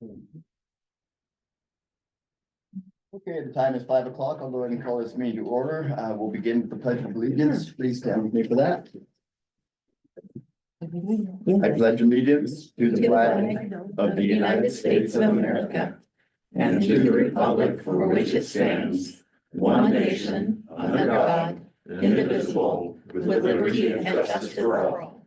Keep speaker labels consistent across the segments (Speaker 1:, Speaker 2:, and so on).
Speaker 1: Okay, the time is 5 o'clock. I'll go ahead and call this meeting to order. We'll begin with the pledge of allegiance. Please stand with me for that. I pledge allegiance to the flag of the United States of America and to the republic for which it stands, one nation, under God, indivisible, with liberty and justice for all.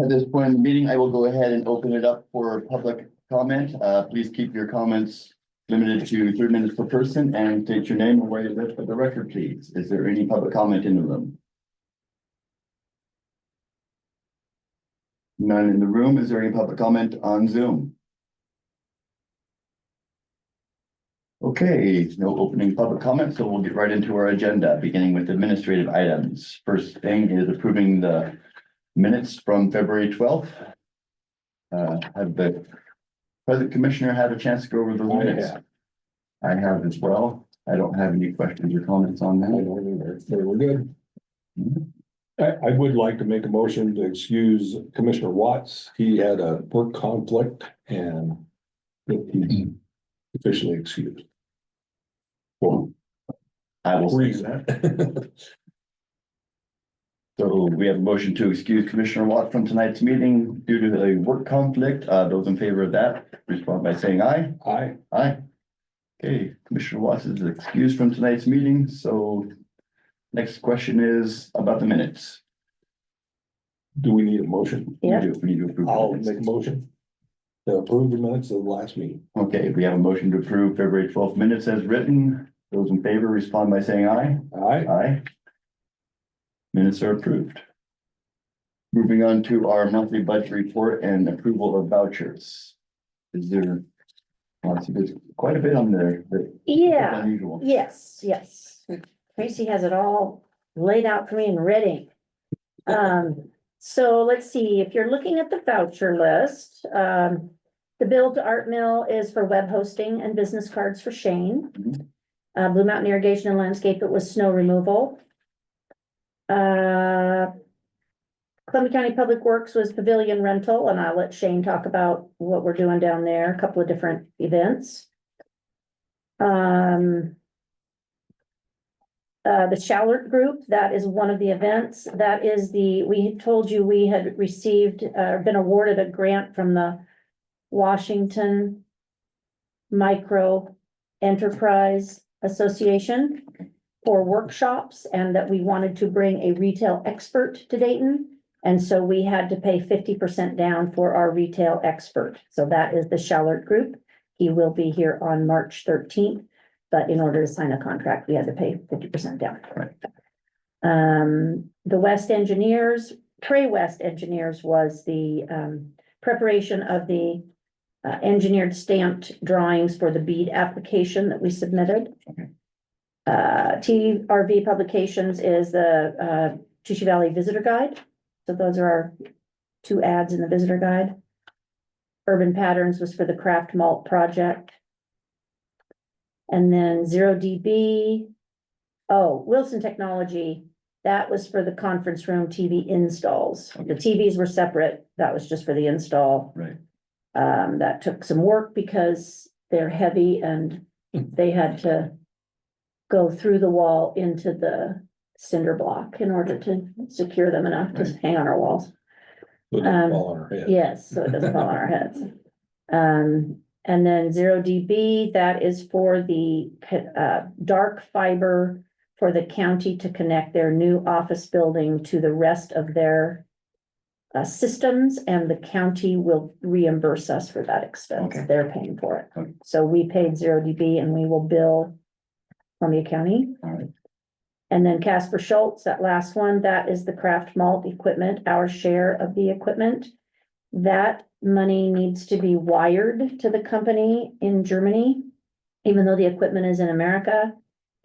Speaker 1: At this point in the meeting, I will go ahead and open it up for public comment. Please keep your comments limited to 3 minutes per person and state your name and where you live for the record, please. Is there any public comment in the room? None in the room. Is there any public comment on Zoom? Okay, no opening public comment, so we'll get right into our agenda, beginning with administrative items. First thing is approving the minutes from February 12th. Have the present commissioner had a chance to go over the minutes? I have as well. I don't have any questions or comments on that.
Speaker 2: They were good. I would like to make a motion to excuse Commissioner Watts. He had a work conflict and he's officially excused. For
Speaker 1: I will see
Speaker 2: reason.
Speaker 1: that. So we have a motion to excuse Commissioner Watt from tonight's meeting due to a work conflict. Those in favor of that, respond by saying aye.
Speaker 2: Aye.
Speaker 1: Aye. Okay, Commissioner Watts is excused from tonight's meeting, so next question is about the minutes.
Speaker 2: Do we need a motion?
Speaker 1: We do. We need to approve. the
Speaker 2: I'll
Speaker 1: minutes.
Speaker 2: make a motion to approve the minutes of the last meeting.
Speaker 1: Okay, we have a motion to approve February 12th minutes as written. Those in favor respond by saying aye.
Speaker 2: Aye.
Speaker 1: Aye. Minutes are approved. Moving on to our monthly budget report and approval of vouchers. Is there? There's quite a bit on there that
Speaker 3: Yeah,
Speaker 1: unusual.
Speaker 3: yes. Tracy has it all laid out for me in red ink. So let's see, if you're looking at the voucher list, the bill to Art Mill is for web hosting and business cards for Shane. Blue Mountain Irrigation and Landscape, it was snow removal. Columbia County Public Works was pavilion rental, and I'll let Shane talk about what we're doing down there, a couple of different events. The Shallert Group, that is one of the events. That is we told you we had received, been awarded a grant from the Washington Micro Enterprise Association for workshops, and that we wanted to bring a retail expert to Dayton. And so we had to pay 50% down for our retail expert. So that is the Shallert Group. He will be here on March 13th. But in order to sign a contract, we had to pay 50% down.
Speaker 1: Right.
Speaker 3: The West Engineers, Trey West Engineers was the preparation of the engineered stamped drawings for the bead application that we submitted.
Speaker 1: Okay.
Speaker 3: TRV Publications is the Tushy Valley Visitor Guide. So those are our 2 ads in the visitor guide. Urban Patterns was for the Craft Malt project. And then 0DB. Oh, Wilson Technology, that was for the conference room TV installs. The TVs were separate. That was just for the install.
Speaker 1: Right.
Speaker 3: That took some work because they're heavy and they had to go through the wall into the cinder block in order to secure them enough to hang on our walls.
Speaker 2: So it doesn't fall on our head.
Speaker 3: Yes, so it doesn't fall on our heads. And then 0DB, that is for the dark fiber for the county to connect their new office building to the rest of their systems, and the county will reimburse us for that expense.
Speaker 1: Okay.
Speaker 3: They're paying for it.
Speaker 1: Okay.
Speaker 3: So we paid 0DB and we will bill Columbia County.
Speaker 1: All right.
Speaker 3: And then Casper Schultz, that last one, that is the craft malt equipment, our share of the equipment. That money needs to be wired to the company in Germany, even though the equipment is in America.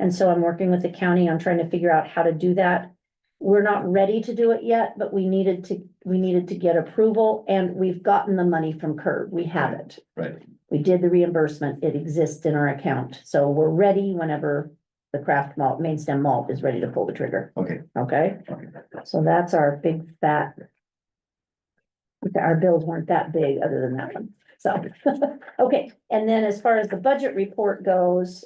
Speaker 3: And so I'm working with the county on trying to figure out how to do that. We're not ready to do it yet, but we needed to get approval, and we've gotten the money from Curb. We have it.
Speaker 1: Right.
Speaker 3: We did the reimbursement. It exists in our account. So we're ready whenever the craft malt, main stem malt is ready to pull the trigger,
Speaker 1: Okay,
Speaker 3: okay?
Speaker 1: okay.
Speaker 3: So that's our big fat. Our bills weren't that big other than that one, so, okay, and then as far as the budget report goes,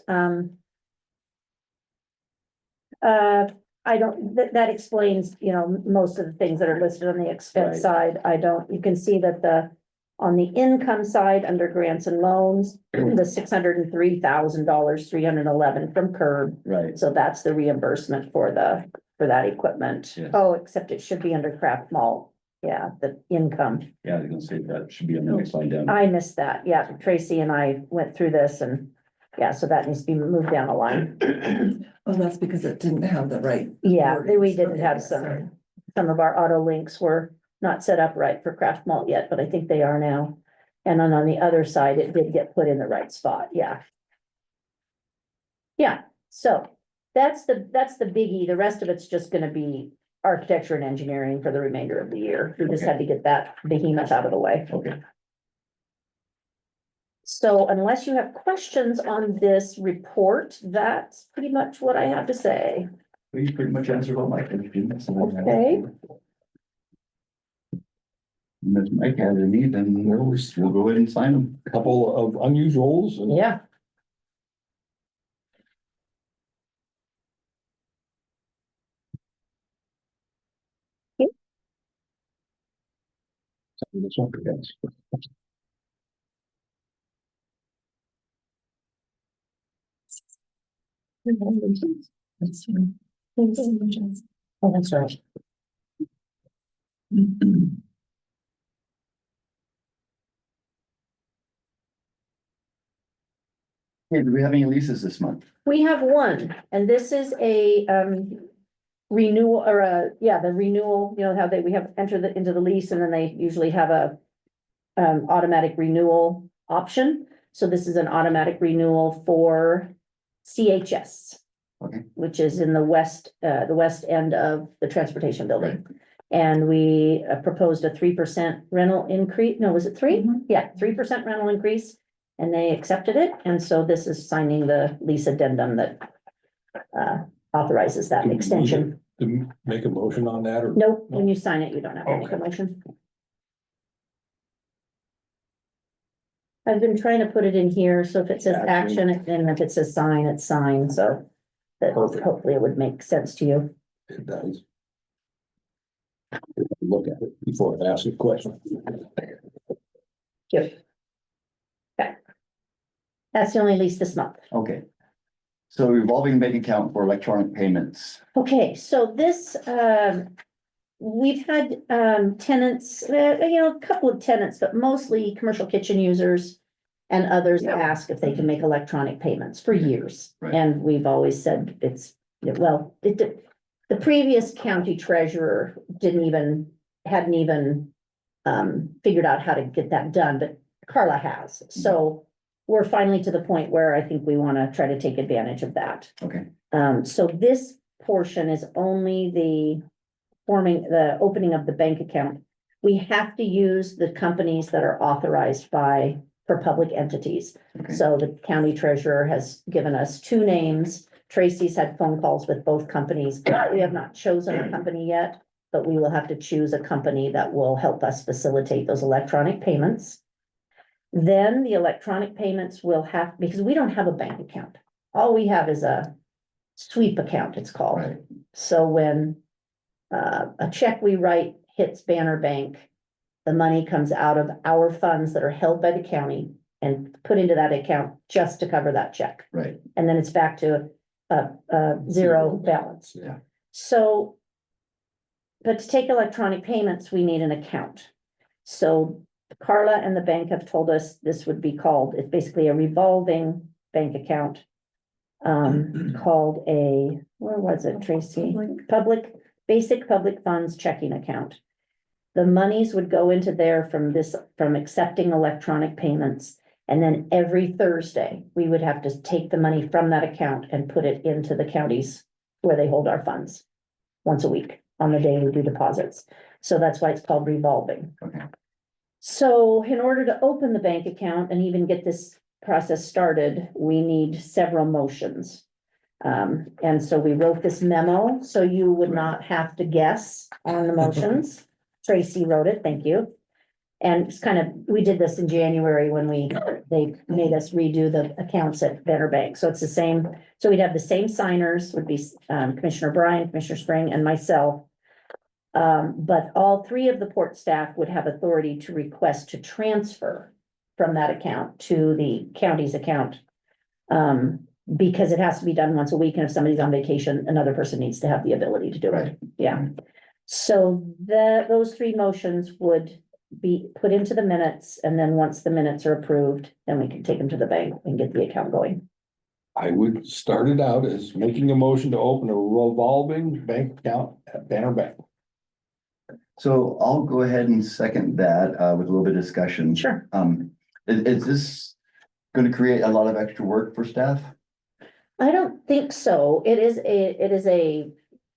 Speaker 3: I don't, that explains, you know, most of the things that are listed on the expense
Speaker 1: Right.
Speaker 3: side. You can see that on the income side, under grants and loans, the $603,000, 311 from Curb.
Speaker 1: Right,
Speaker 3: So that's the reimbursement for that equipment.
Speaker 1: Yes.
Speaker 3: Oh, except it should be under craft malt. Yeah, the income.
Speaker 1: yeah, I was gonna say that should be on the next line down.
Speaker 3: I missed that. Yeah, Tracy and I went through this and, yeah, so that needs to be moved down the line.
Speaker 4: Oh, that's because it didn't have the right.
Speaker 3: Yeah, we
Speaker 4: wordings.
Speaker 3: didn't
Speaker 4: Okay,
Speaker 3: have
Speaker 4: yeah, sorry.
Speaker 3: some of our auto links were not set up right for craft malt yet, but I think they are now. And then on the other side, it did get put in the right spot, yeah. Yeah, so that's the biggie. The rest of it's just gonna be architecture and engineering for the remainder of the year. We just
Speaker 1: Okay.
Speaker 3: had to get that behemoth out of the way.
Speaker 1: Okay,
Speaker 3: So unless you have questions on this report, that's pretty much what I have to say.
Speaker 1: we pretty much answered all my questions.
Speaker 3: Okay.
Speaker 1: Unless Mike has any, then we'll go ahead and sign them.
Speaker 2: Couple of unusuals and
Speaker 3: Yeah.
Speaker 2: this one, yes.
Speaker 4: That's fine.
Speaker 3: Oh, that's right.
Speaker 1: Hey, do we have any leases this month?
Speaker 3: We have one, and this is a renewal or the renewal, you know, how we have entered into the lease and then they usually have a automatic renewal option. So this is an automatic renewal for CHS.
Speaker 1: Okay.
Speaker 3: Which is in the west end of the transportation building. And we proposed a 3% rental increase. No, was it 3?
Speaker 4: Mhm.
Speaker 3: Yeah, 3% rental increase. And they accepted it. And so this is signing the lease addendum that authorizes that
Speaker 2: Do we need
Speaker 3: extension.
Speaker 2: To make a motion on that or?
Speaker 3: Nope, when you sign it, you don't have to make a
Speaker 2: Okay.
Speaker 3: motion. I've been trying to put it in here, so if it says
Speaker 1: Action.
Speaker 3: action, and if it says sign, it's signed, so that
Speaker 2: Perfect.
Speaker 3: hopefully it would make sense to you.
Speaker 2: It does. Look at it before I ask a question.
Speaker 3: Yep. Okay. That's the only lease this month.
Speaker 1: Okay. So revolving bank account for electronic payments.
Speaker 3: Okay, so this, we've had, tenants, a couple of tenants, but mostly commercial kitchen users. And others
Speaker 1: Yeah.
Speaker 3: ask if they can make electronic payments for years.
Speaker 1: Right.
Speaker 3: And we've always said the previous county treasurer hadn't even figured out how to get that done, but Carla has. So we're finally to the point where I think we want to try to take advantage of that.
Speaker 1: Okay,
Speaker 3: So this portion is only the opening of the bank account. We have to use the companies that are authorized for public entities.
Speaker 1: okay,
Speaker 3: So the county treasurer has given us 2 names. Tracy's had phone calls with both companies. We have not chosen a company yet, but we will have to choose a company that will help us facilitate those electronic payments. Then the electronic payments will have, because we don't have a bank account. All we have is a sweep account, it's called.
Speaker 1: right,
Speaker 3: So when a check we write hits Banner Bank, the money comes out of our funds that are held by the county and put into that account just to cover that check.
Speaker 1: right,
Speaker 3: And then it's back to a zero balance.
Speaker 2: Yeah.
Speaker 3: So, but to take electronic payments, we need an account. So Carla and the bank have told us this would be called, it's basically a revolving bank account. Called where was it, Tracy? Basic public funds checking account. The monies would go into there from accepting electronic payments. And then every Thursday, we would have to take the money from that account and put it into the counties where they hold our funds. Once a week on the day we do deposits. So that's why it's called revolving.
Speaker 1: okay,
Speaker 3: So in order to open the bank account and even get this process started, we need several motions. And so we wrote this memo, so you would not have to guess on the motions. Tracy wrote it, thank you. And it's kind of, we did this in January when they made us redo the accounts at Better Bank, so it's the same. So we'd have the same signers, would be Commissioner Bryan, Commissioner Spring, and myself. But all three of the port staff would have authority to request to transfer from that account to the county's account. Because it has to be done once a week, and if somebody's on vacation, another person needs to have the ability to do
Speaker 1: Right.
Speaker 3: it. Yeah. So those three motions would be put into the minutes, and then once the minutes are approved, then we can take them to the bank and get the account going.
Speaker 2: I would start it out as making a motion to open a revolving bank account at Banner Bank.
Speaker 1: So I'll go ahead and second that, with a little bit of discussion.
Speaker 3: Sure.
Speaker 1: Is this gonna create a lot of extra work for staff?
Speaker 3: I don't think so. It is a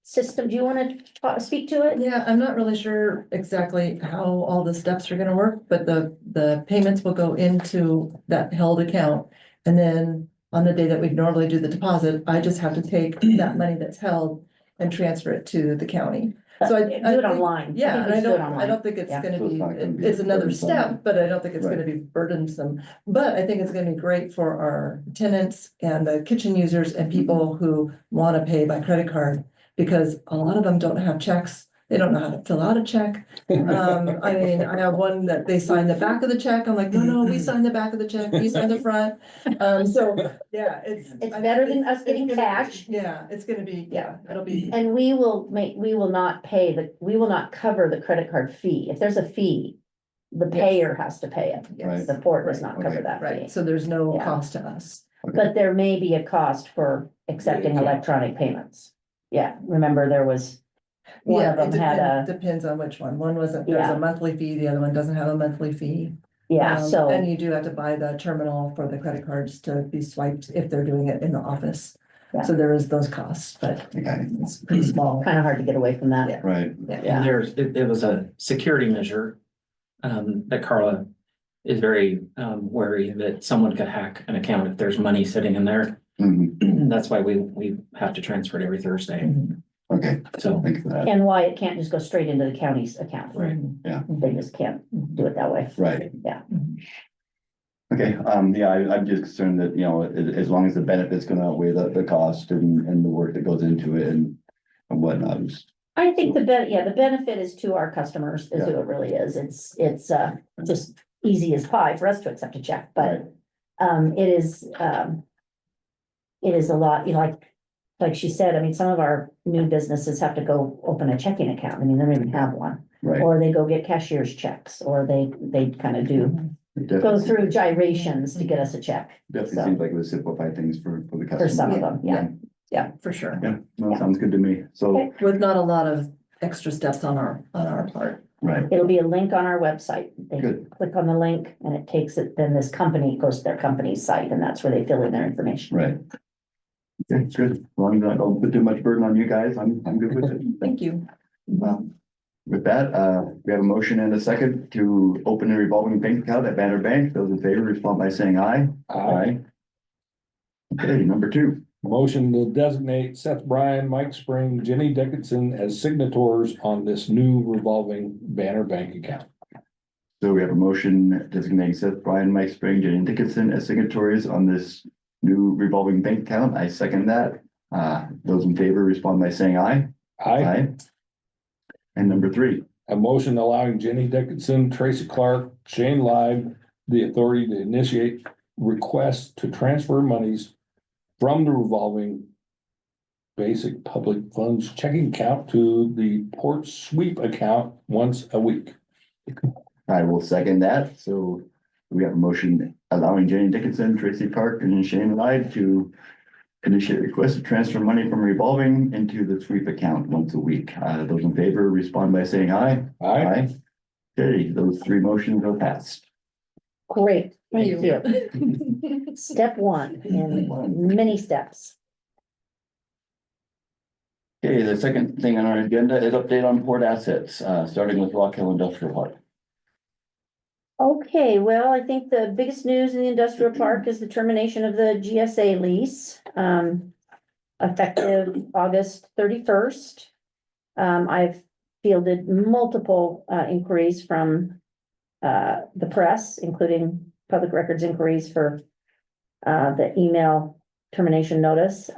Speaker 3: system. Do you want to speak to it?
Speaker 4: Yeah, I'm not really sure exactly how all the steps are gonna work, but the payments will go into that held account. And then on the day that we normally do the deposit, I just have to take that money that's held and transfer it to the county. So I
Speaker 3: Do it
Speaker 4: think-
Speaker 3: online.
Speaker 4: Yeah,
Speaker 3: think
Speaker 4: and
Speaker 3: we
Speaker 4: I
Speaker 3: should do it
Speaker 4: don't
Speaker 3: online.
Speaker 4: think it's
Speaker 3: Yeah.
Speaker 4: gonna
Speaker 1: So it's
Speaker 4: be,
Speaker 1: not gonna be
Speaker 4: it's another
Speaker 1: burdensome.
Speaker 4: step, but I don't think it's
Speaker 1: Right.
Speaker 4: gonna be burdensome. But I think it's gonna be great for our tenants and the kitchen users and people who wanna pay by credit card. Because a lot of them don't have checks, they don't know how to fill out a check. I mean, I have one that they sign the back of the check, I'm like, no, we sign the back of the check, we sign the front. So, yeah, it's.
Speaker 3: It's better than us getting
Speaker 4: it's gonna be-
Speaker 3: cash.
Speaker 4: Yeah, it's gonna be, yeah, it'll be.
Speaker 3: And we will not cover the credit card fee. If there's a fee, the
Speaker 4: Yes.
Speaker 3: payer has to pay it.
Speaker 4: Yes.
Speaker 3: The port does not
Speaker 1: Right,
Speaker 3: cover
Speaker 1: okay.
Speaker 3: that fee.
Speaker 4: Right, so there's no
Speaker 3: Yeah.
Speaker 4: cost to us.
Speaker 3: But there may be a cost for accepting
Speaker 2: Yeah.
Speaker 3: electronic payments. Yeah, remember there was, one
Speaker 4: Yeah,
Speaker 3: of them
Speaker 4: it
Speaker 3: had
Speaker 4: depends on which one. One wasn't, there's
Speaker 3: Yeah.
Speaker 4: a monthly fee, the other one doesn't have a monthly fee.
Speaker 3: yeah,
Speaker 4: And
Speaker 3: so,
Speaker 4: you do have to buy the terminal for the credit cards to be swiped if they're doing it in the office.
Speaker 3: Yeah.
Speaker 4: So there is those costs, but
Speaker 1: Okay,
Speaker 4: it's pretty small.
Speaker 3: kind of hard to get away from that.
Speaker 4: Yeah.
Speaker 1: right,
Speaker 3: Yeah.
Speaker 5: And it was a security measure, that Carla is very, wary that someone could hack an account if there's money sitting in there.
Speaker 1: Mhm.
Speaker 5: That's why we have to transfer it every Thursday,
Speaker 4: Mhm.
Speaker 1: Okay,
Speaker 5: so.
Speaker 1: thank you for that,
Speaker 3: And why it can't just go straight into the county's account.
Speaker 5: Right.
Speaker 3: They just can't do it that way.
Speaker 1: right.
Speaker 3: Yeah.
Speaker 1: Okay, yeah, I'm just concerned that, as long as the benefit's gonna outweigh the cost and the work that goes into it and whatnot.
Speaker 3: I think the benefit is to our customers, is who it really is. It's just easy as pie for us to accept a check, but it is a lot, like she said, I mean, some of our new businesses have to go open a checking account. I mean, they don't even have one.
Speaker 1: Right.
Speaker 3: Or they go get cashier's checks, or they kind of do
Speaker 1: It
Speaker 3: go
Speaker 1: definitely-
Speaker 3: through gyrations to get us a check
Speaker 1: Definitely
Speaker 3: so.
Speaker 1: seems like it would simplify things for the customer.
Speaker 3: for some of them, yeah.
Speaker 4: For sure.
Speaker 1: Yeah, no, sounds good to me, so,
Speaker 3: Okay.
Speaker 4: With not a lot of extra steps on our part.
Speaker 1: right,
Speaker 3: It'll be a link on our website. They
Speaker 1: Good.
Speaker 3: click on the link and it takes it, then this company goes to their company's site and that's where they fill in their information.
Speaker 1: right. Okay, good, as long as I don't put too much burden on you guys, I'm good with it.
Speaker 4: Thank you.
Speaker 1: Well, with that, we have a motion and a second to open a revolving bank account at Banner Bank. Those in favor respond by saying aye. Okay, number 2.
Speaker 2: Motion to designate Seth Bryan, Mike Spring, Jenny Dickinson as signatories on this new revolving Banner Bank account.
Speaker 1: So we have a motion designating Seth Bryan, Mike Spring, Jenny Dickinson as signatories on this new revolving bank account. I second that. Those in favor respond by saying aye. And number 3,
Speaker 2: A motion allowing Jenny Dickinson, Tracy Clark, Shane Live, the authority to initiate requests to transfer monies from the revolving basic public funds checking account to the port sweep account once a week.
Speaker 1: I will second that. So we have a motion allowing Jenny Dickinson, Tracy Clark, and Shane Lyde to initiate requests to transfer money from revolving into the sweep account once a week. Those in favor respond by saying aye. Okay, those 3 motions are passed.
Speaker 3: Great, thank
Speaker 4: Thank
Speaker 3: you. Step 1 in many steps.
Speaker 1: Okay, the second thing on our agenda is update on port assets, starting with Rock Hill Industrial Park.
Speaker 3: Okay, well, I think the biggest news in the industrial park is the termination of the GSA lease. effective August 31st. I've fielded multiple inquiries from the press, including public records inquiries for the email termination notice.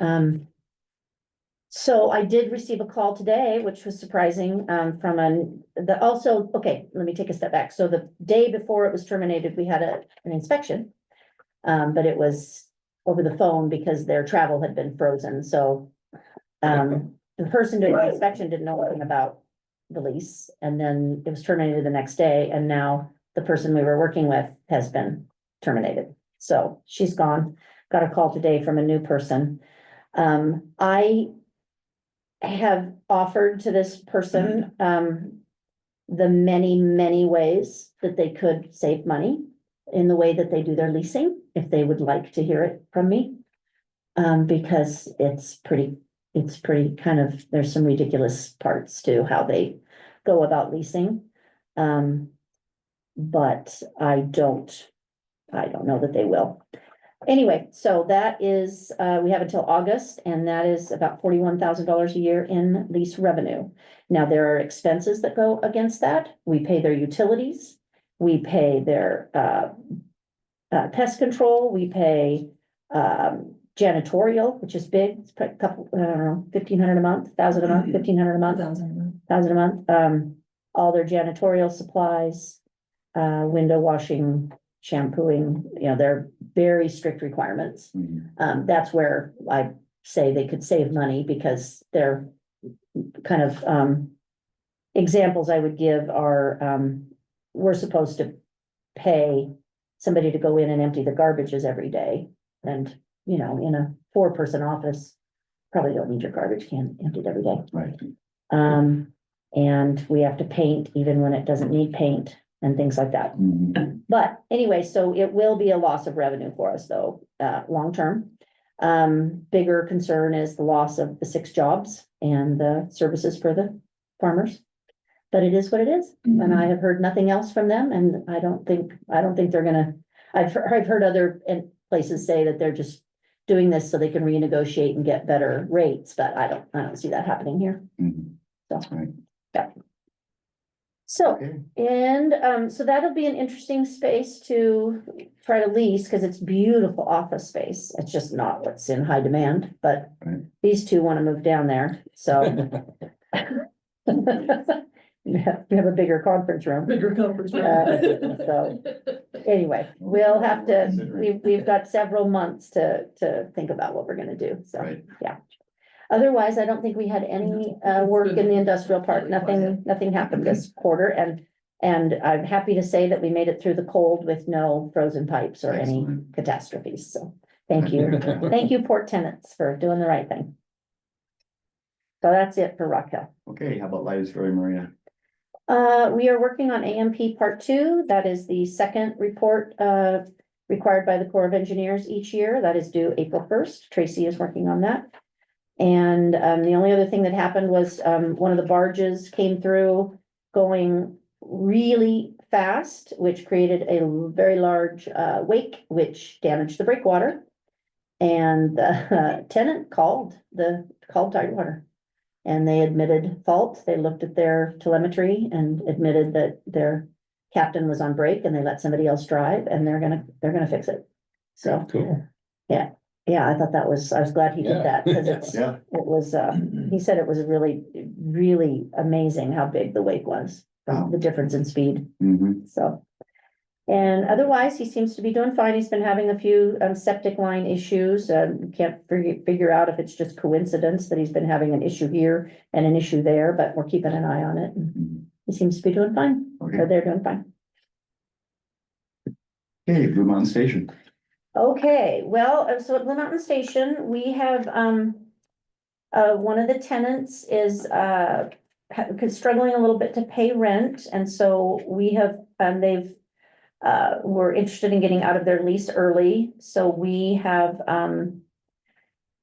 Speaker 3: So I did receive a call today, which was surprising, from okay, let me take a step back. So the day before it was terminated, we had an inspection. But it was over the phone because their travel had been frozen, so. The person doing the inspection didn't know anything about the lease, and then it was terminated the next day, and now the person we were working with has been terminated. So she's gone, got a call today from a new person. I have offered to this person, the many, many ways that they could save money in the way that they do their leasing, if they would like to hear it from me. Because it's pretty kind of, there's some ridiculous parts to how they go about leasing. But I don't know that they will. Anyway, so that is, we have until August, and that is about $41,000 a year in lease revenue. Now, there are expenses that go against that. We pay their utilities, we pay their pest control, we pay janitorial, which is big. It's a couple, I don't know, 1,500 a month, 1,000 a month, 1,500 a month, 1,000 a month. All their janitorial supplies, window washing, shampooing, they're very strict requirements. That's where I say they could save money, because they're kind of, examples I would give are, we're supposed to pay somebody to go in and empty the garbages every day. And, in a 4-person office, probably don't need your garbage can emptied every day.
Speaker 1: Right.
Speaker 3: And we have to paint even when it doesn't need paint and things like that. But anyway, so it will be a loss of revenue for us though, long term. Bigger concern is the loss of the 6 jobs and the services for the farmers. But it is what it is, and I have heard nothing else from them, and I don't think they're gonna, I've heard other places say that they're just doing this so they can renegotiate and get better rates, but I don't see that happening here. So,
Speaker 1: Right.
Speaker 3: yeah. So,
Speaker 1: Okay.
Speaker 3: and, so that'll be an interesting space to try to lease, because it's beautiful office space. It's just not what's in high demand, but
Speaker 1: Right.
Speaker 3: these two want to move down there, so. We have a bigger conference room.
Speaker 4: Bigger conference
Speaker 3: So, anyway, we'll have to, we've got several months to think about what we're gonna do, so,
Speaker 1: Right.
Speaker 3: yeah. Otherwise, I don't think we had any work in the industrial park, nothing happened this quarter, and I'm happy to say that we made it through the cold with no frozen pipes or any
Speaker 1: Excellent.
Speaker 3: catastrophes, so thank you. Thank you, port tenants, for doing the right thing. So that's it for Rock Hill.
Speaker 1: Okay, how about Lives for Maria?
Speaker 3: We are working on AMP Part 2. That is the second report, required by the Corps of Engineers each year. That is due April 1st. Tracy is working on that. And, the only other thing that happened was, one of the barges came through going really fast, which created a very large, wake, which damaged the breakwater. And the tenant called Tidewater. And they admitted fault. They looked at their telemetry and admitted that their captain was on break, and they let somebody else drive, and they're gonna fix it. So,
Speaker 2: Cool.
Speaker 3: yeah, I thought I was glad he did that, because
Speaker 1: Yeah.
Speaker 3: it was, he said it was really, really amazing how big the wake was,
Speaker 1: Wow.
Speaker 3: the difference in speed,
Speaker 1: Mhm.
Speaker 3: so. And otherwise, he seems to be doing fine. He's been having a few septic line issues. Can't figure out if it's just coincidence that he's been having an issue here and an issue there, but we're keeping an eye on it. And he seems to be doing fine, or
Speaker 1: Okay.
Speaker 3: they're doing fine.
Speaker 1: Okay, Blue Mountain Station.
Speaker 3: Okay, well, so at Blue Mountain Station, we have, one of the tenants is, struggling a little bit to pay rent, and so we have, were interested in getting out of their lease early, so we have,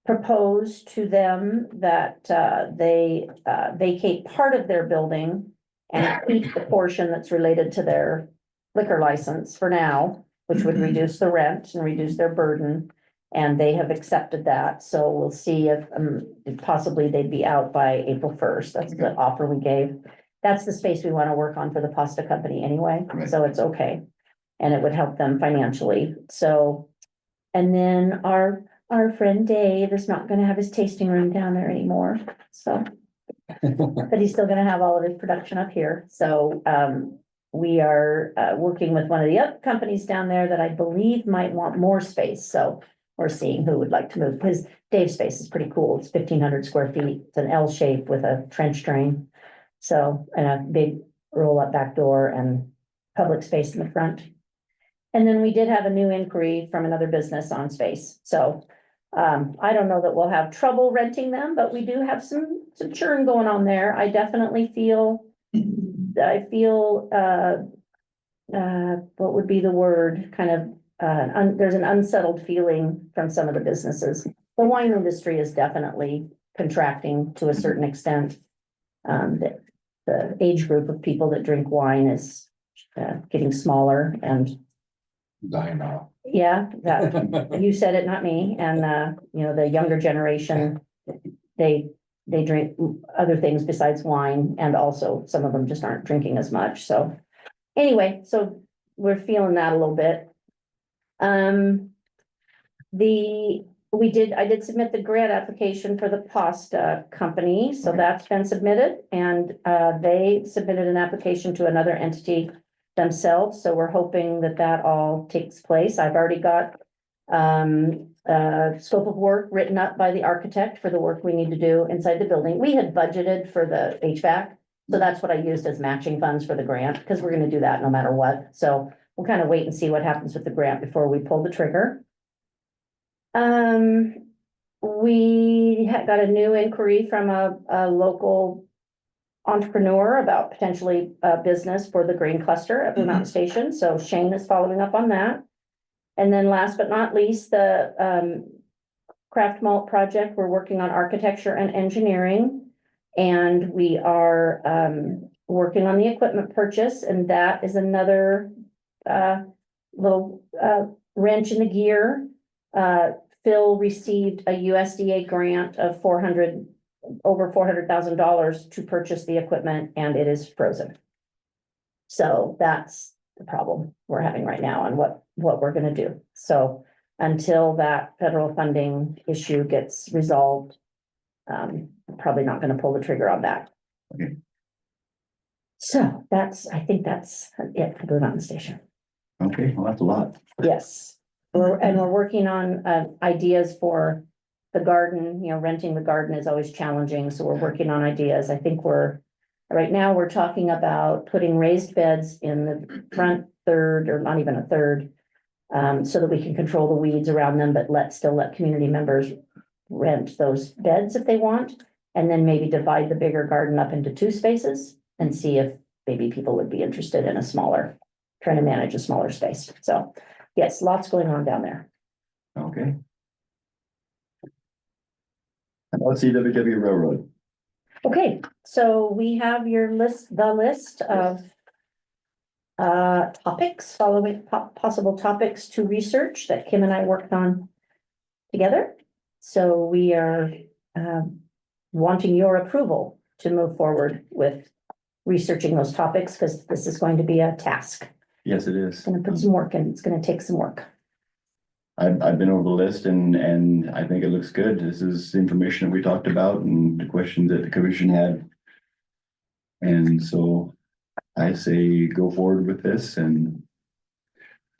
Speaker 3: proposed to them that, they, vacate part of their building and keep the portion that's related to their liquor license for now, which would reduce the rent and reduce their burden. And they have accepted that, so we'll see if possibly they'd be out by April first. That's the offer we gave. That's the space we want to work on for the pasta company anyway,
Speaker 1: Right.
Speaker 3: so it's okay. And it would help them financially, so. And then our friend Dave is not gonna have his tasting room down there anymore, so. But he's still gonna have all of his production up here, so, we are, working with one of the other companies down there that I believe might want more space, so. We're seeing who would like to move, because Dave's space is pretty cool, it's 1,500 square feet, it's an L shape with a trench drain. So, and a big roll-up back door and public space in the front. And then we did have a new inquiry from another business on space, so. I don't know that we'll have trouble renting them, but we do have some churn going on there. I definitely feel. What would be the word, kind of, there's an unsettled feeling from some of the businesses. The wine industry is definitely contracting to a certain extent. The age group of people that drink wine is, getting smaller and.
Speaker 2: Dying off.
Speaker 3: Yeah, that, you said it, not me, and, the younger generation, they drink other things besides wine, and also some of them just aren't drinking as much, so. Anyway, so we're feeling that a little bit. I did submit the grant application for the pasta company, so that's been submitted, and, they submitted an application to another entity themselves, so we're hoping that that all takes place. I've already got scope of work written up by the architect for the work we need to do inside the building. We had budgeted for the HVAC, so that's what I used as matching funds for the grant, because we're gonna do that no matter what. So we'll kind of wait and see what happens with the grant before we pull the trigger. We got a new inquiry from a local entrepreneur about potentially a business for the grain cluster at Blue Mountain Station, so Shane is following up on that. And then last but not least, the craft malt project, we're working on architecture and engineering. And we are working on the equipment purchase, and that is another little wrench in the gear. Phil received a USDA grant of over $400,000 to purchase the equipment, and it is frozen. So that's the problem we're having right now and what we're gonna do. So until that federal funding issue gets resolved, probably not gonna pull the trigger on that.
Speaker 1: Okay.
Speaker 3: So I think that's it for Blue Mountain Station.
Speaker 1: Okay, well, that's a lot.
Speaker 3: Yes, we're working on ideas for the garden, renting the garden is always challenging, so we're working on ideas. I think right now we're talking about putting raised beds in the front third, or not even a third, so that we can control the weeds around them, but still let community members rent those beds if they want, and then maybe divide the bigger garden up into 2 spaces and see if maybe people would be interested in trying to manage a smaller space. So yes, lots going on down there.
Speaker 1: Okay. How about CWW Railroad?
Speaker 3: Okay, so we have the list of topics, following possible topics to research that Kim and I worked on together. So we are wanting your approval to move forward with researching those topics, because this is going to be a task.
Speaker 1: Yes, it is.
Speaker 3: It's gonna put some work in, it's gonna take some work.
Speaker 1: I've been over the list and I think it looks good. This is information that we talked about and the questions that the commission had. And so I say go forward with this, and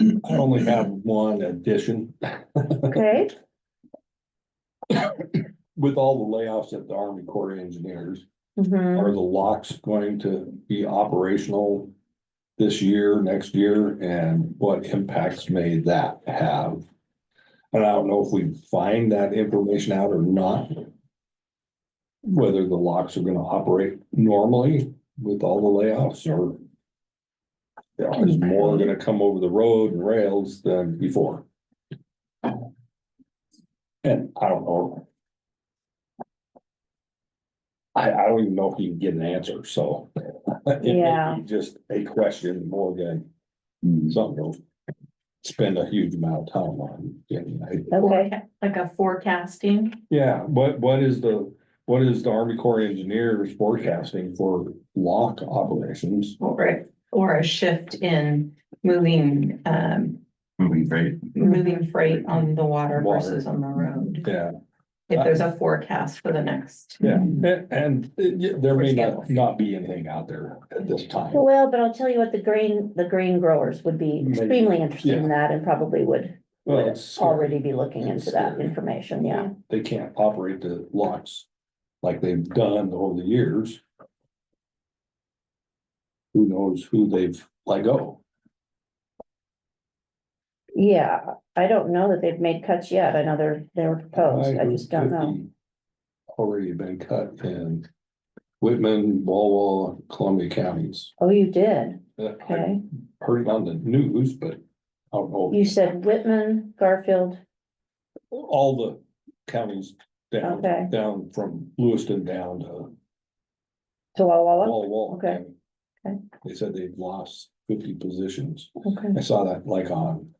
Speaker 2: I only have one addition.
Speaker 3: Okay,
Speaker 2: With all the layoffs at the Army Corps of Engineers,
Speaker 3: mhm.
Speaker 2: are the locks going to be operational this year, next year, and what impacts may that have? And I don't know if we find that information out or not. Whether the locks are gonna operate normally with all the layoffs, or is more gonna come over the road and rails than before. And I don't know. I don't even know if you can get an answer, so. It may
Speaker 3: Yeah.
Speaker 2: be just a question more than
Speaker 1: mm,
Speaker 2: something. spend a huge amount of time on getting.
Speaker 3: Okay,
Speaker 6: Like a forecasting,
Speaker 2: Yeah, what is the Army Corps of Engineers forecasting for lock operations?
Speaker 6: or a shift in moving,
Speaker 1: Moving freight.
Speaker 6: moving freight on the water
Speaker 2: Water.
Speaker 6: versus on the road.
Speaker 2: Yeah,
Speaker 6: If there's a forecast for the next.
Speaker 2: yeah, and there may not be anything out there at this time.
Speaker 3: well, but I'll tell you what, the grain growers would be extremely interested in that and probably would
Speaker 2: Well, it's
Speaker 3: already be looking
Speaker 2: It's
Speaker 3: into that
Speaker 2: scary.
Speaker 3: information, yeah.
Speaker 2: They can't operate the locks like they've done over the years. Who knows who they've let go?
Speaker 3: Yeah, I don't know that they've made cuts yet. I know they're proposed. I just don't know.
Speaker 2: 50 Already been cut in Whitman, Walwall, Columbia counties.
Speaker 3: Oh, you did?
Speaker 2: I
Speaker 3: Okay.
Speaker 2: heard it on the news, but I don't know,
Speaker 3: You said Whitman, Garfield,
Speaker 2: all the counties
Speaker 3: Okay.
Speaker 2: down from Lewiston down to
Speaker 3: Walla Walla?
Speaker 2: Walwall.
Speaker 3: Okay.
Speaker 2: County.
Speaker 3: Okay.
Speaker 2: They said they've lost 50 positions.
Speaker 3: Okay.
Speaker 2: I saw that like on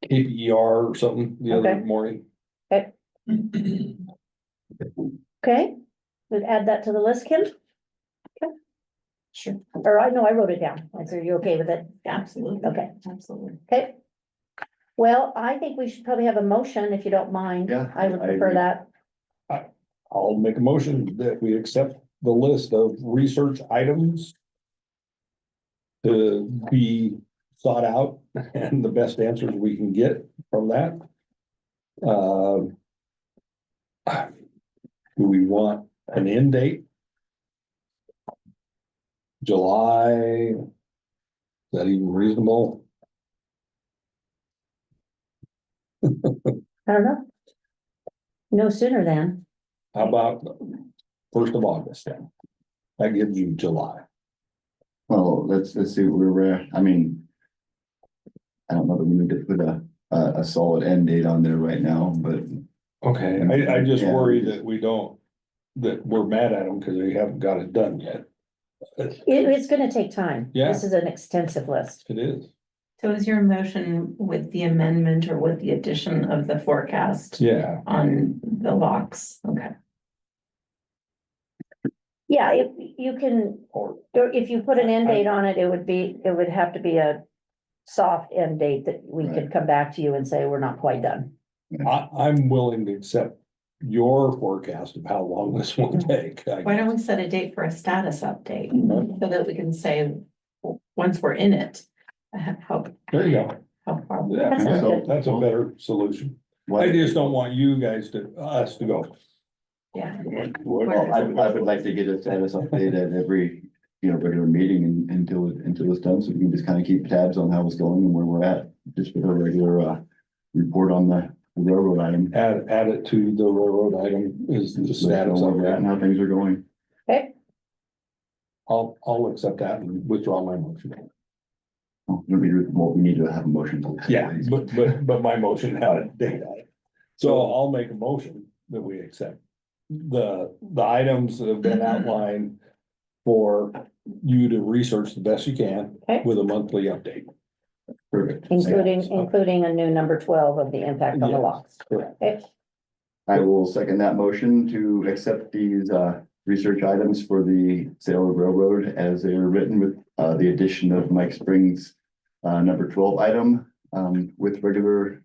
Speaker 2: KPER or something the other
Speaker 3: Okay.
Speaker 2: morning.
Speaker 3: Okay, we'll add that to the list, Kim? Okay.
Speaker 6: Sure.
Speaker 3: Or I know I wrote it down. Are you okay with it?
Speaker 6: Absolutely.
Speaker 3: Okay.
Speaker 6: Absolutely.
Speaker 3: Okay. Well, I think we should probably have a motion if you don't mind.
Speaker 1: Yeah,
Speaker 3: I would
Speaker 1: I
Speaker 3: prefer
Speaker 1: agree.
Speaker 3: that.
Speaker 2: I'll make a motion that we accept the list of research items to be sought out and the best answers we can get from that. Do we want an end date? July? Is that even reasonable?
Speaker 3: I don't know. No sooner than.
Speaker 2: How about 1st of August then? That gives you July.
Speaker 1: Well, let's see where we're at. I mean. I don't know that we need to put a solid end date on there right now, but
Speaker 2: Okay, I just
Speaker 1: Yeah.
Speaker 2: worry that we're mad at them because they haven't got it done yet.
Speaker 3: It's gonna take time.
Speaker 2: Yeah.
Speaker 3: This is an extensive list.
Speaker 2: It is,
Speaker 6: So is your motion with the amendment or with the addition of the forecast
Speaker 2: yeah,
Speaker 6: on the locks? Okay.
Speaker 3: Yeah, if you can,
Speaker 2: or,
Speaker 3: or if you put an end date on it, it would have to be a soft end date that we could
Speaker 1: Right.
Speaker 3: come back to you and say, we're not quite done.
Speaker 2: I'm willing to accept your forecast of how long this will take.
Speaker 6: Why don't we set a date for a status update so that we can say, once we're in it, how
Speaker 2: There you go,
Speaker 6: far.
Speaker 2: yeah,
Speaker 3: That sounds good.
Speaker 2: that's a better solution. I
Speaker 1: what,
Speaker 2: just don't want you guys us to go.
Speaker 6: Yeah.
Speaker 1: well, I would like to get a status update at every, regular meeting until it's done, so we can just kind of keep tabs on how it's going and where we're at. Just with a regular, report on the railroad item.
Speaker 2: Add it to the railroad item is the
Speaker 1: Just let us
Speaker 2: status
Speaker 1: know
Speaker 2: of
Speaker 1: where we're at and
Speaker 2: that.
Speaker 1: how things are going.
Speaker 3: Okay,
Speaker 2: I'll accept that and withdraw my motion.
Speaker 1: Oh, we need to have a motion. to accept
Speaker 2: Yeah,
Speaker 1: these.
Speaker 2: but my motion had a date on it. So I'll make a motion that we accept the items that have been outlined for you to research the best you can
Speaker 3: Okay.
Speaker 2: with a monthly update.
Speaker 1: Perfect.
Speaker 3: including a new number 12 of the impact on the
Speaker 2: Yes.
Speaker 3: locks.
Speaker 2: Correct.
Speaker 3: Okay,
Speaker 1: I will second that motion to accept these research items for the sale of railroad as they are written with the addition of Mike Springs number 12 item with regular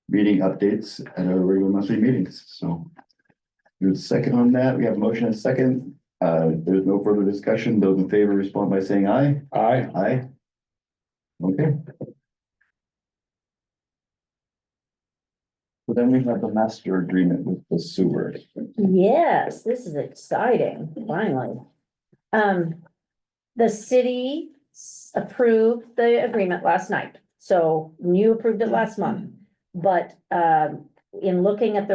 Speaker 1: meeting updates at our regular monthly meetings. So there's a second on that. We have a motion and a second. There's no further discussion. Those in favor respond by saying aye.
Speaker 2: Aye.
Speaker 1: Aye. Okay. So then we have the master agreement with the sewer.
Speaker 3: yes, this is exciting, finally. The city approved the agreement last night, so you approved it last month. But, in looking at the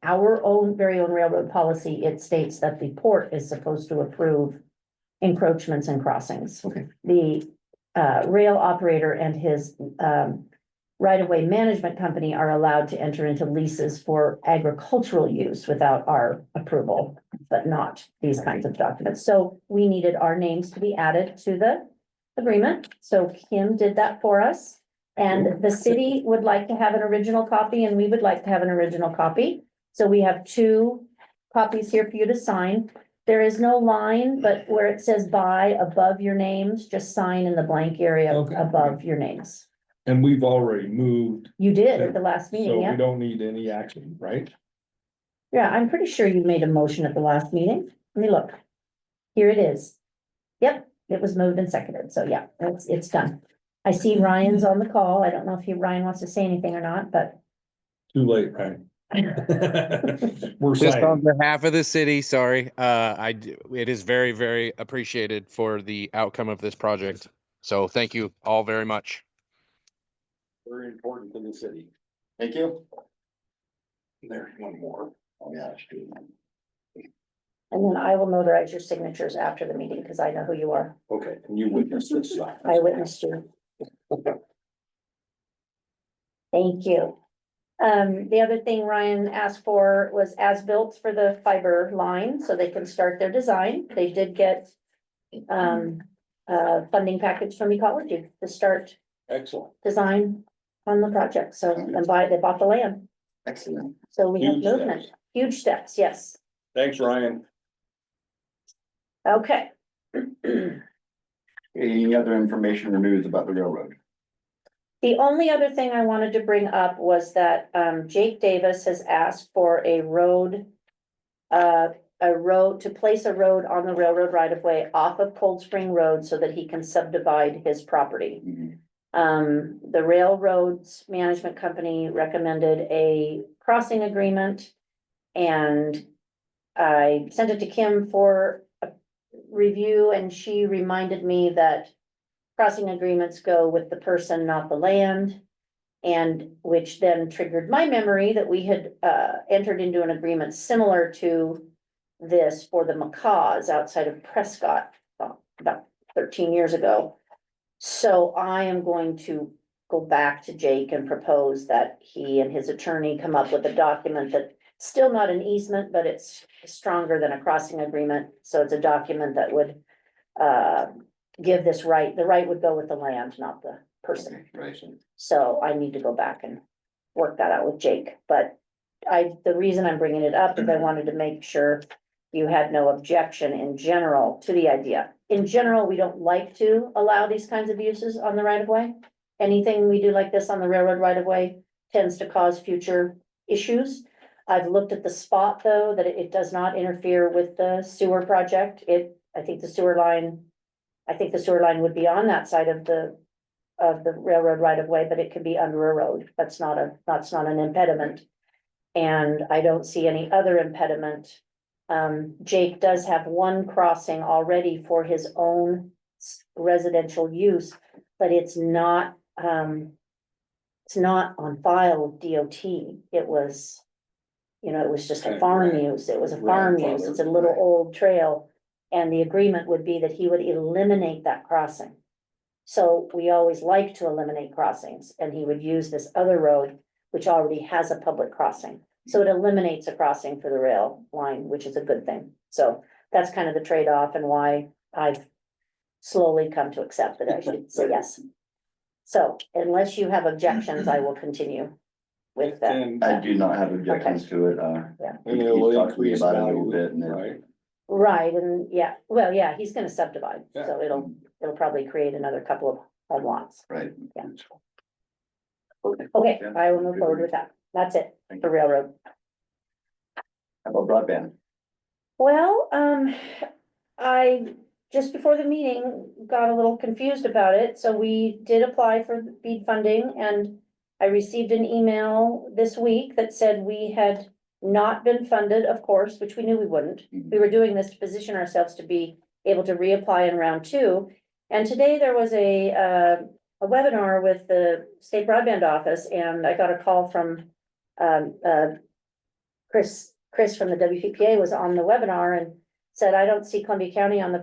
Speaker 3: our own, very own railroad policy, it states that the port is supposed to approve encroachments and crossings.
Speaker 1: Okay.
Speaker 3: The, rail operator and his, right-of-way management company are allowed to enter into leases for agricultural use without our approval, but not these kinds of documents. So we needed our names to be added to the agreement, so Kim did that for us. And the city would like to have an original copy and we would like to have an original copy. So we have two copies here for you to sign. There is no line, but where it says by above your names, just sign in the blank area
Speaker 2: Okay.
Speaker 3: above your names.
Speaker 2: And we've already moved,
Speaker 3: You did at the last
Speaker 2: so
Speaker 3: meeting,
Speaker 2: we
Speaker 3: yeah?
Speaker 2: don't need any action, right?
Speaker 3: Yeah, I'm pretty sure you made a motion at the last meeting. Let me look. Here it is. Yep, it was moved and seconded, so yeah, it's done. I see Ryan's on the call. I don't know if Ryan wants to say anything or not, but.
Speaker 2: Too late, right? We're
Speaker 7: Just on
Speaker 2: signing.
Speaker 7: behalf of the city, sorry, it is very, very appreciated for the outcome of this project. So thank you all very much.
Speaker 2: Very important to the city.
Speaker 1: Thank you.
Speaker 2: There's one more.
Speaker 1: Oh, yeah, that's true.
Speaker 3: And then I will notarize your signatures after the meeting, because I know who you are.
Speaker 2: Okay, and you witnessed this.
Speaker 3: I witnessed you. Thank you. The other thing Ryan asked for was as-built for the fiber line, so they can start their design. They did get funding package from Ecology to start
Speaker 2: Excellent.
Speaker 3: design on the project, so, and they bought the land,
Speaker 1: Excellent.
Speaker 3: so we have
Speaker 2: Huge
Speaker 3: movement.
Speaker 2: steps.
Speaker 3: Huge steps, yes.
Speaker 2: Thanks, Ryan.
Speaker 3: Okay.
Speaker 1: Any other information or news about the railroad?
Speaker 3: The only other thing I wanted to bring up was that Jake Davis has asked for a road. To place a road on the railroad right of way off of Cold Spring Road so that he can subdivide his property.
Speaker 1: Mhm.
Speaker 3: The railroads management company recommended a crossing agreement. And I sent it to Kim for a review, and she reminded me that crossing agreements go with the person, not the land. And which then triggered my memory that we had entered into an agreement similar to this for the macaws outside of Prescott about 13 years ago. So I am going to go back to Jake and propose that he and his attorney come up with a document that still not an easement, but it's stronger than a crossing agreement. So it's a document that would give this right. The right would go with the land, not the person.
Speaker 1: Right.
Speaker 3: So I need to go back and work that out with Jake, but the reason I'm bringing it up is I wanted to make sure you had no objection in general to the idea. In general, we don't like to allow these kinds of uses on the right of way. Anything we do like this on the railroad right of way tends to cause future issues. I've looked at the spot though, that it does not interfere with the sewer project. I think the sewer line would be on that side of the railroad right of way, but it could be under a road. That's not an impediment. And I don't see any other impediment. Jake does have one crossing already for his own residential use, but it's not on file with DOT. It was, it was just a farm use. It was a farm use. It's a little old trail. And the agreement would be that he would eliminate that crossing. So we always like to eliminate crossings, and he would use this other road, which already has a public crossing. So it eliminates a crossing for the rail line, which is a good thing. So that's kind of the trade-off and why I've slowly come to accept that I should say yes. So unless you have objections, I will continue with that.
Speaker 2: And
Speaker 1: I do not have objections to it.
Speaker 3: Yeah.
Speaker 2: it'll
Speaker 1: He talked to me
Speaker 2: increase
Speaker 1: about it a little
Speaker 2: value,
Speaker 1: bit and then.
Speaker 2: right?
Speaker 3: Right, and yeah, well, yeah, he's gonna subdivide,
Speaker 2: Yeah.
Speaker 3: so it'll probably create another couple of lots.
Speaker 1: Right.
Speaker 3: Yeah. Okay, I will move forward with that. That's it for railroad.
Speaker 1: How about broadband?
Speaker 3: Well, I, just before the meeting, got a little confused about it, so we did apply for BEAD funding, and I received an email this week that said we had not been funded, of course, which we knew we wouldn't. We were doing this to position ourselves to be able to reapply in round 2. And today there was a webinar with the state broadband office, and I got a call from Chris from the WPPA was on the webinar and said, I don't see Columbia County on the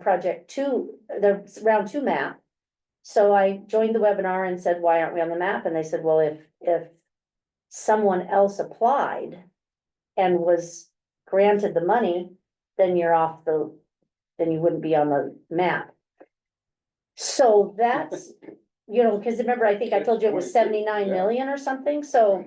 Speaker 3: the round 2 map. So I joined the webinar and said, why aren't we on the map? And they said, well, if someone else applied and was granted the money, then then you wouldn't be on the map. So that's, you know, because remember, I think I told you it was 79 million or something, so.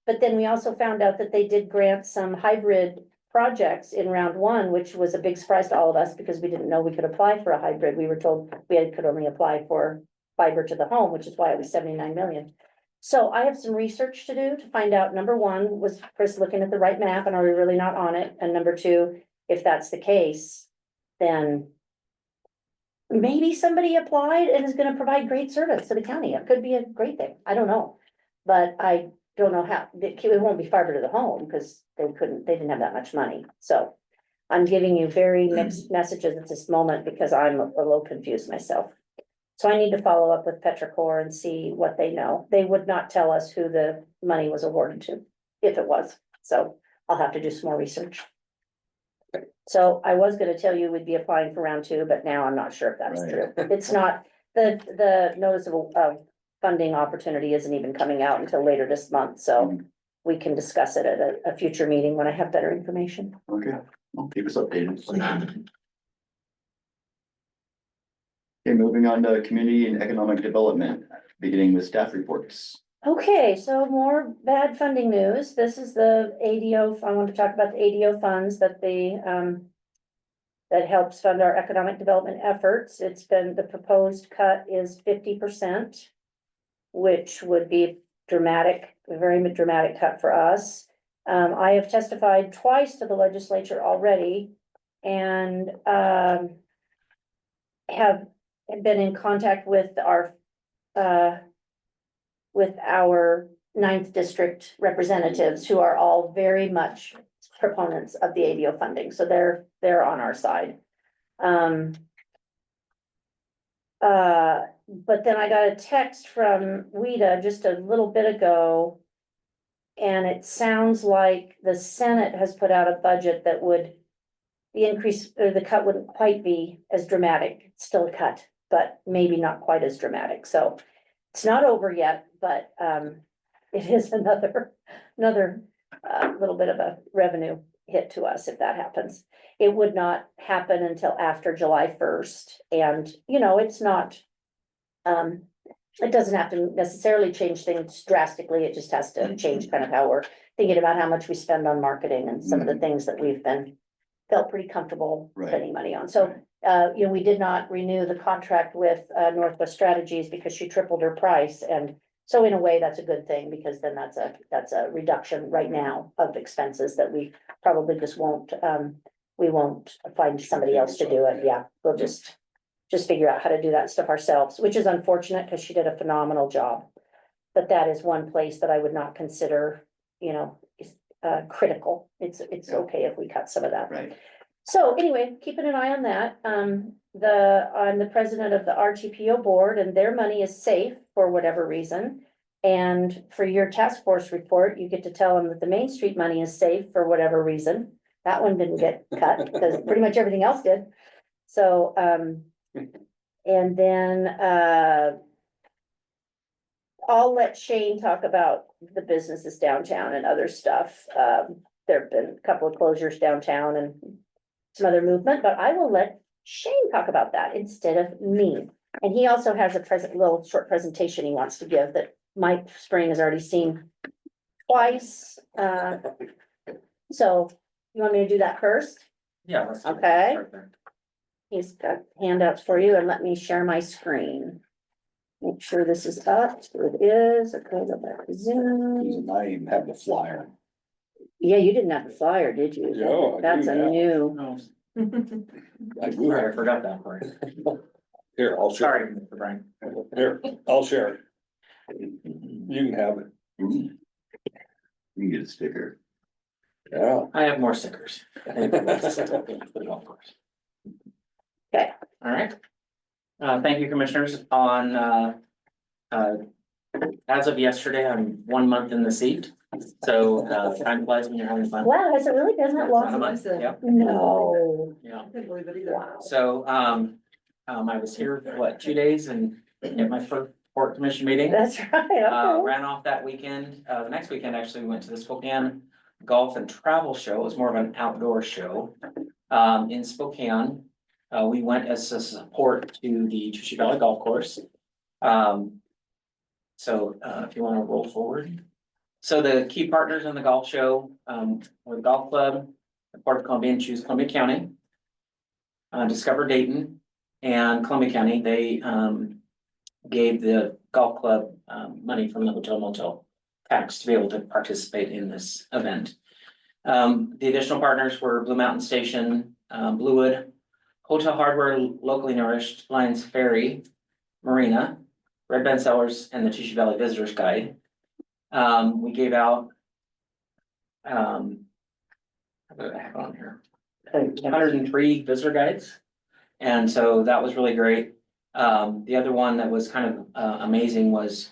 Speaker 3: But then we also found out that they did grant some hybrid projects in round one, which was a big surprise to all of us because we didn't know we could apply for a hybrid. We were told could only apply for fiber to the home, which is why it was 79 million. So I have some research to do to find out, number one, was Chris looking at the right map and are we really not on it? And number two, if that's the case, then maybe somebody applied and is gonna provide great service to the county. It could be a great thing. I don't know. But I don't know how, it won't be fiber to the home because they didn't have that much money. So I'm giving you very mixed messages at this moment because I'm a little confused myself. So I need to follow up with Petrichor and see what they know. They would not tell us who the money was awarded to, if it was. So I'll have to do some more research. So I was gonna tell you we'd be applying for round two, but now I'm not sure if that's
Speaker 1: Right.
Speaker 3: true. It's not, the notice of funding opportunity isn't even coming out until later this month, so we can discuss it at a future meeting when I have better information.
Speaker 1: Okay, well, keep us updated. Okay, moving on to community and economic development, beginning with staff reports.
Speaker 3: Okay, so more bad funding news. This is the ADO, I want to talk about the ADO funds that that helps fund our economic development efforts. It's been, the proposed cut is 50%, which would be dramatic, a very dramatic cut for us. I have testified twice to the legislature already and have been in contact with our 9th district representatives who are all very much proponents of the ADO funding, so they're on our side. But then I got a text from WIDA just a little bit ago. And it sounds like the Senate has put out a budget that would, the increase or the cut wouldn't quite be as dramatic. It's still a cut, but maybe not quite as dramatic. So it's not over yet, but it is another little bit of a revenue hit to us if that happens. It would not happen until after July 1st. And, you know, it's not, it doesn't have to necessarily change things drastically. It just has to change kind of how we're thinking about how much we spend on marketing and some of the things that we've felt pretty comfortable
Speaker 1: Right.
Speaker 3: spending money on. So, you know, we did not renew the contract with Northwest Strategies because she tripled her price. And so in a way, that's a good thing because then that's a reduction right now of expenses that we probably just won't, we won't find somebody else to do it. Yeah, we'll just figure out how to do that stuff ourselves, which is unfortunate because she did a phenomenal job. But that is one place that I would not consider, you know, critical. It's okay if we cut some of that.
Speaker 1: Right.
Speaker 3: So anyway, keeping an eye on that. I'm the president of the RTPO board and their money is safe for whatever reason. And for your task force report, you get to tell them that the Main Street money is safe for whatever reason. That one didn't get cut because pretty much everything else did. So, and then, I'll let Shane talk about the businesses downtown and other stuff. There've been a couple of closures downtown and some other movement, but I will let Shane talk about that instead of me. And he also has a little short presentation he wants to give that Mike Spring has already seen twice. So you want me to do that first?
Speaker 5: Yeah. let's do that.
Speaker 3: Okay.
Speaker 5: Start there.
Speaker 3: He's got handouts for you and let me share my screen. Make sure this is up. It is. Okay, go back to Zoom.
Speaker 2: I even have the flyer.
Speaker 3: Yeah, you didn't have the flyer, did you?
Speaker 2: Yeah, I do
Speaker 3: That's a
Speaker 2: now.
Speaker 3: new.
Speaker 5: No,
Speaker 2: I do
Speaker 5: sorry, I
Speaker 2: have,
Speaker 5: forgot that part.
Speaker 2: here, I'll share.
Speaker 5: Sorry, Mr. Brian.
Speaker 2: Here, I'll share it. You can have it.
Speaker 1: You can get a sticker.
Speaker 2: Yeah.
Speaker 5: I have more stickers.
Speaker 3: Okay.
Speaker 5: All right. Thank you, commissioners. As of yesterday, I'm 1 month in the seat. So, time flies when you're having fun.
Speaker 3: Wow, has it really been that
Speaker 5: Not a
Speaker 3: long?
Speaker 5: month, Yep,
Speaker 3: No.
Speaker 5: yeah.
Speaker 4: I couldn't believe it either.
Speaker 3: Wow.
Speaker 5: So, I was here, for 2 days and at my first port commission meeting.
Speaker 3: That's right, okay.
Speaker 5: Ran off that weekend. The next weekend, actually, we went to the Spokane Golf and Travel Show. It was more of an outdoor show, in Spokane. We went as a support to the Tushy Valley Golf Course. If you wanna roll forward. So the key partners in the golf show, were the golf club, the Port of Columbia and Choose Columbia County. Discover Dayton and Columbia County, they, gave the golf club, money from the hotel motel tax to be able to participate in this event. The additional partners were Blue Mountain Station, Bluewood, Hotel Hardware, Locally Nourished, Lions Ferry, Marina, Red Bend Cellars, and the Tushy Valley Visitors Guide. We gave out, what do I have on here? 103 visitor guides. And so that was really great. The other one that was kind of amazing was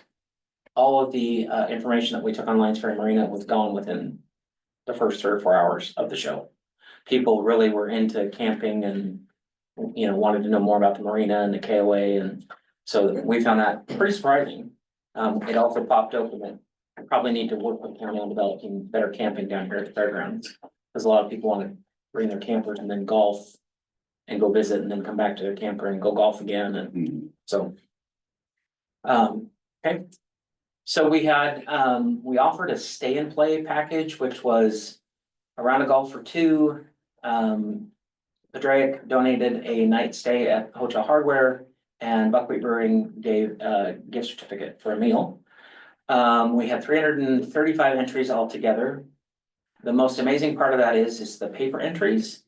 Speaker 5: all of the information that we took on Lions Ferry Marina was gone within the first 3 or 4 hours of the show. People really were into camping and, you know, wanted to know more about the marina and the KOA, and so we found that pretty surprising. It also popped open that we probably need to work with the county on developing better camping down here at the fairgrounds. Because a lot of people want to bring their campers and then golf and go visit and then come back to their camper and go golf again, and so. Okay. So we had, we offered a stay and play package, which was a round of golf for 2. Padraic donated a night stay at Hotel Hardware, and Buckwheat Brewing gave a gift certificate for a meal. We had 335 entries altogether. The most amazing part of that is the paper entries.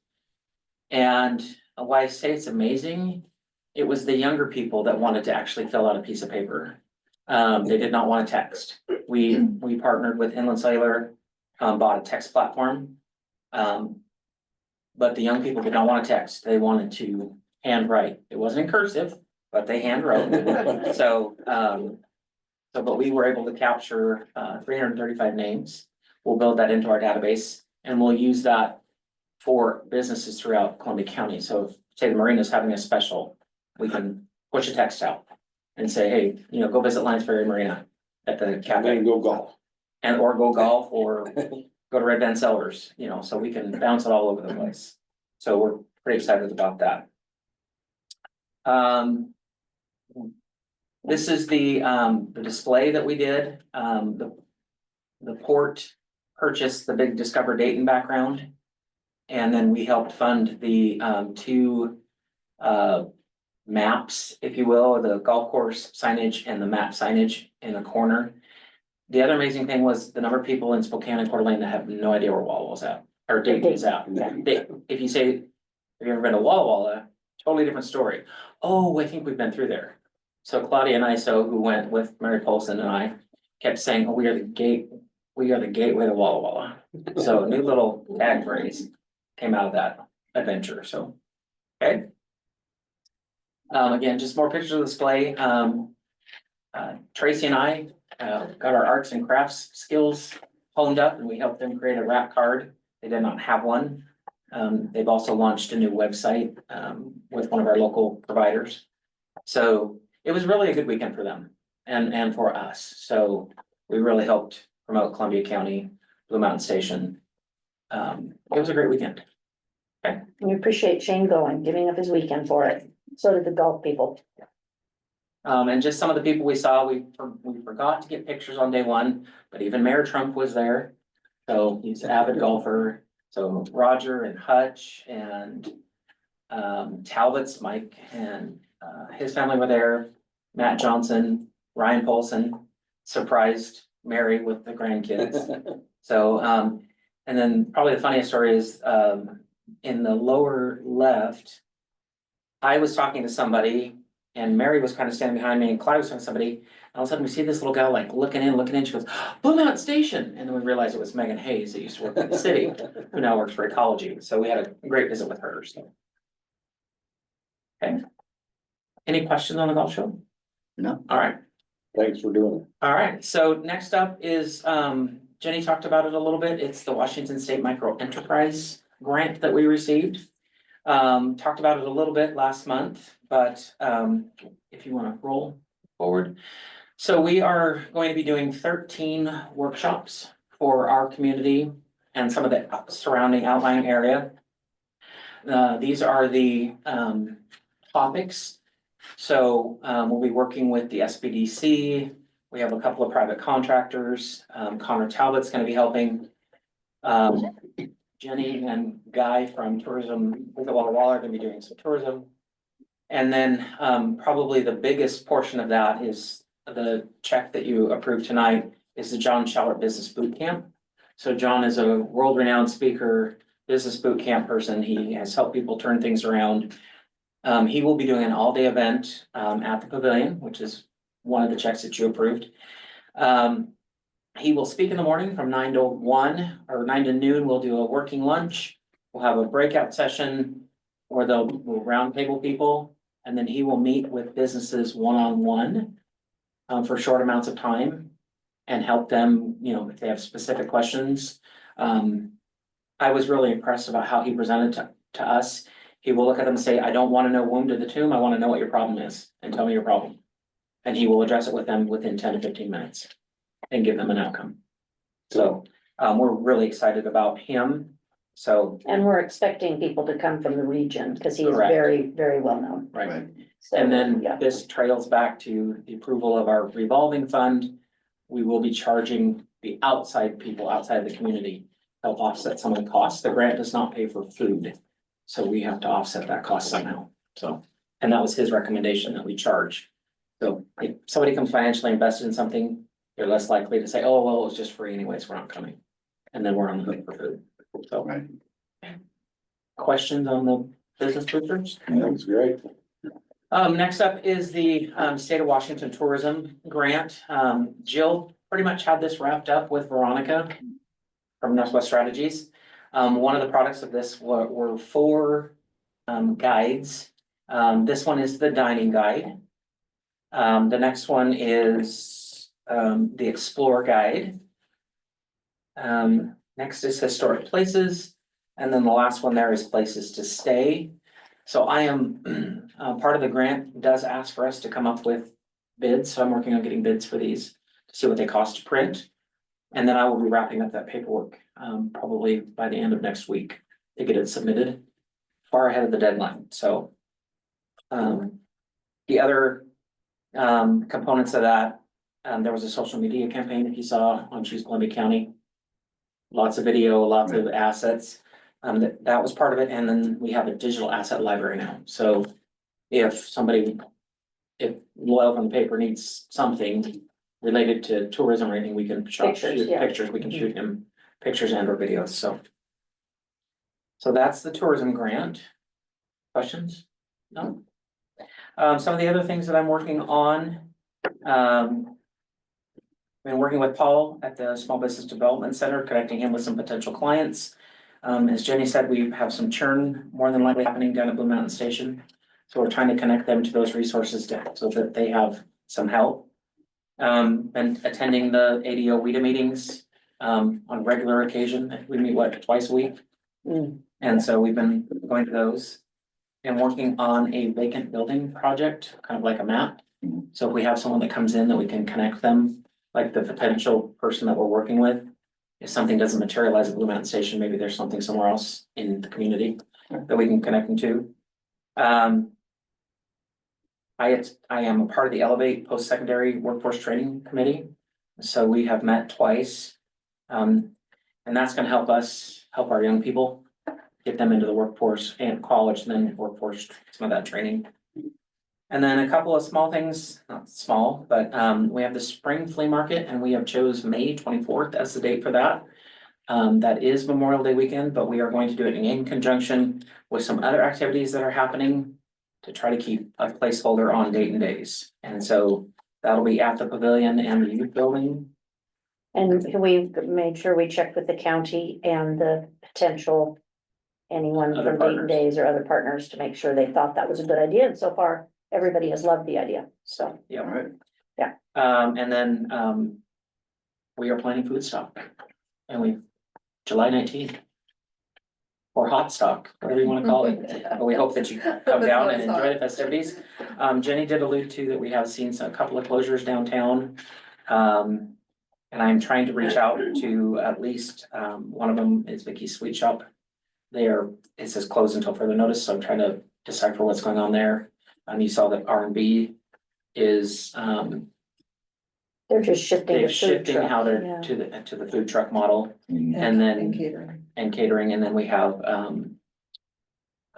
Speaker 5: And why I say it's amazing, it was the younger people that wanted to actually fill out a piece of paper. They did not want to text. We partnered with Inland Cellular, bought a text platform. But the young people did not want to text. They wanted to handwrite. It wasn't in cursive, but they hand wrote. But we were able to capture 335 names. We'll build that into our database, and we'll use that for businesses throughout Columbia County. So if, say, the marina's having a special, we can push a text out and say, hey, you know, go visit Lions Ferry Marina at the cafe.
Speaker 2: And go golf.
Speaker 5: And or go golf or go to Red Bend Cellars, you know, so we can bounce it all over the place. So we're pretty excited about that. This is the display that we did. The port purchased the big Discover Dayton background. And then we helped fund the 2 maps, if you will, the golf course signage and the map signage in the corner. The other amazing thing was the number of people in Spokane and Coeur d'Alene that have no idea where Walla Walla's at, or Dayton is at. If you say, have you ever been to Walla Walla? Totally different story. Oh, I think we've been through there. So Claudia and Iso, who went with Mary Polson and I, kept saying, oh, we are the gateway to Walla Walla. So a new little tag phrase came out of that adventure, so, okay. Again, just more pictures of the display. Tracy and I got our arts and crafts skills honed up, and we helped them create a wrap card. They did not have one. They've also launched a new website with one of our local providers. So it was really a good weekend for them and for us. So we really helped promote Columbia County, Blue Mountain Station. It was a great weekend. Okay.
Speaker 3: We appreciate Shane going, giving up his weekend for it. So did the golf people.
Speaker 5: And just some of the people we saw, we forgot to get pictures on day 1, but even Mayor Trump was there. So he's an avid golfer. So Roger and Hutch and Talbot's Mike and his family were there. Matt Johnson, Ryan Polson surprised Mary with the grandkids. So, and then probably the funniest story is in the lower left, I was talking to somebody and Mary was kind of standing behind me and Clyde was talking to somebody. And all of a sudden we see this little guy like looking in, she goes, Blue Mountain Station. And then we realized it was Megan Hayes that used to work in the city, who now works for Ecology. So we had a great visit with her, so. Okay. Any questions on the golf show?
Speaker 1: No.
Speaker 5: All right.
Speaker 2: Thanks for doing it.
Speaker 5: All right, so next up is, Jenny talked about it a little bit. It's the Washington State Micro Enterprise Grant that we received. Talked about it a little bit last month, but if you want to roll forward. So we are going to be doing 13 workshops for our community and some of the surrounding outlying area. these are the, topics. So, we'll be working with the SBDC. We have a couple of private contractors. Connor Talbot's gonna be helping. Jenny and Guy from Tourism, Walla Walla are gonna be doing some tourism. And then, probably the biggest portion of that is the check that you approved tonight is the John Shallert Business Boot Camp. So John is a world-renowned speaker, business boot camp person. He has helped people turn things around. He will be doing an all-day event, at the pavilion, which is one of the checks that you approved. He will speak in the morning from 9 to 1 or 9 to noon. We'll do a working lunch. We'll have a breakout session where we'll roundtable people. And then he will meet with businesses one-on-one for short amounts of time and help them, if they have specific questions. I was really impressed about how he presented to us. He will look at them and say, I don't want to know womb to the tomb. I want to know what your problem is and tell me your problem. And he will address it with them within 10 to 15 minutes and give them an outcome. So, we're really excited about him. So,
Speaker 3: And we're expecting people to come from the region because he is
Speaker 5: Correct.
Speaker 3: very, very well known.
Speaker 5: right.
Speaker 3: So,
Speaker 5: And then
Speaker 3: yeah.
Speaker 5: this trails back to the approval of our revolving fund. We will be charging the outside people outside the community to help offset some of the costs. The grant does not pay for food. So we have to offset that cost somehow. So, and that was his recommendation that we charge. So if somebody comes financially invested in something, they're less likely to say, oh, well, it was just free anyways, we're not coming. And then we're on the hook for food. So,
Speaker 1: Right.
Speaker 5: questions on the business boosters?
Speaker 2: That was great.
Speaker 5: Next up is the, State of Washington Tourism Grant. Jill pretty much had this wrapped up with Veronica from Northwest Strategies. One of the products of this were 4 guides. This one is the dining guide. The next one is, the Explore Guide. Next is Historic Places, and then the last one there is Places to Stay. So I am, part of the grant does ask for us to come up with bids, so I'm working on getting bids for these to see what they cost to print. And then I will be wrapping up that paperwork, probably by the end of next week to get it submitted far ahead of the deadline, so. The other, components of that, there was a social media campaign that you saw on Choose Columbia County. Lots of video, lots of assets, that was part of it, and then we have a digital asset library now, so if Loyal from the paper needs something related to tourism or anything, we can
Speaker 3: Pictures,
Speaker 5: shoot
Speaker 3: yeah.
Speaker 5: pictures, we can shoot him pictures and or videos, so. So that's the tourism grant. Questions? No? Some of the other things that I'm working on, been working with Paul at the Small Business Development Center, connecting him with some potential clients. As Jenny said, we have some churn more than likely happening down at Blue Mountain Station. So we're trying to connect them to those resources so that they have some help. And attending the ADO WIDA meetings, on regular occasion. We meet twice a week?
Speaker 3: Mm.
Speaker 5: And so we've been going to those. And working on a vacant building project, kind of like a map. So if we have someone that comes in that we can connect them, like the potential person that we're working with. If something doesn't materialize at Blue Mountain Station, maybe there's something somewhere else in the community that we can connect them to. I am a part of the Elevate Post-Secondary Workforce Training Committee. So we have met twice. And that's gonna help us help our young people get them into the workforce and college, and then workforce, some of that training. And then a couple of small things, not small, but we have the spring flea market and we have chose May 24th as the date for that. That is Memorial Day weekend, but we are going to do it in conjunction with some other activities that are happening to try to keep a placeholder on date and days. And so that'll be at the pavilion and the youth building.
Speaker 3: And we made sure we checked with the county and the potential anyone
Speaker 5: Other
Speaker 3: from Dayton
Speaker 5: partners.
Speaker 3: Days or other partners to make sure they thought that was a good idea. And so far, everybody has loved the idea. So,
Speaker 5: Yeah.
Speaker 1: All right.
Speaker 5: And then we are planning food stock. And July 19th. Or hot stock, whatever you wanna call it. But we hope that you come down and enjoy the festivities. Jenny did allude to that we have seen a couple of closures downtown. And I'm trying to reach out to at least, one of them is Vicky's Sweet Shop. it says closed until further notice, so I'm trying to decipher what's going on there. You saw that R&B is,
Speaker 3: They're just shifting
Speaker 5: they're
Speaker 3: the food
Speaker 5: shifting
Speaker 3: truck.
Speaker 5: how
Speaker 3: Yeah.
Speaker 5: to the food truck model and
Speaker 4: And
Speaker 5: then,
Speaker 4: catering.
Speaker 5: and catering, and then we have,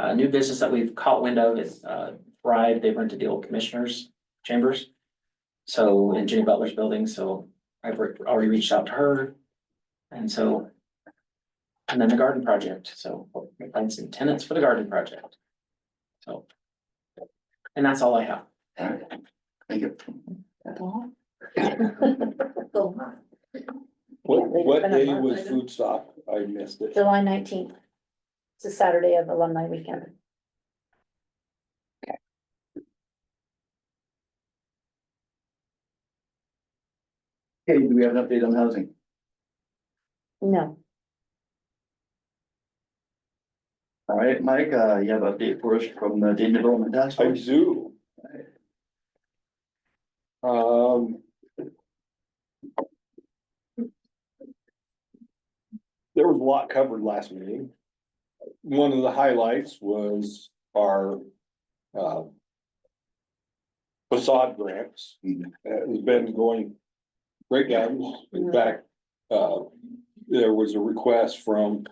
Speaker 5: a new business that we've caught wind of is, Thrive, they've rented the old commissioners chambers. So in Jenny Butler's building, so I've already reached out to her. And so, and then the garden project, so we'll find some tenants for the garden project. So, and that's all I have.
Speaker 1: All right, thank you.
Speaker 2: What day was food stock? I missed it.
Speaker 3: July 19th. It's a Saturday of alumni weekend.
Speaker 1: Okay, do we have an update on housing?
Speaker 3: No,
Speaker 1: All right, Mike, you have an update for us from the Dayton Development Task
Speaker 2: I
Speaker 1: Force?
Speaker 2: do. There was a lot covered last meeting. One of the highlights was our facade grants. It's been going great guns. In fact, there was a request from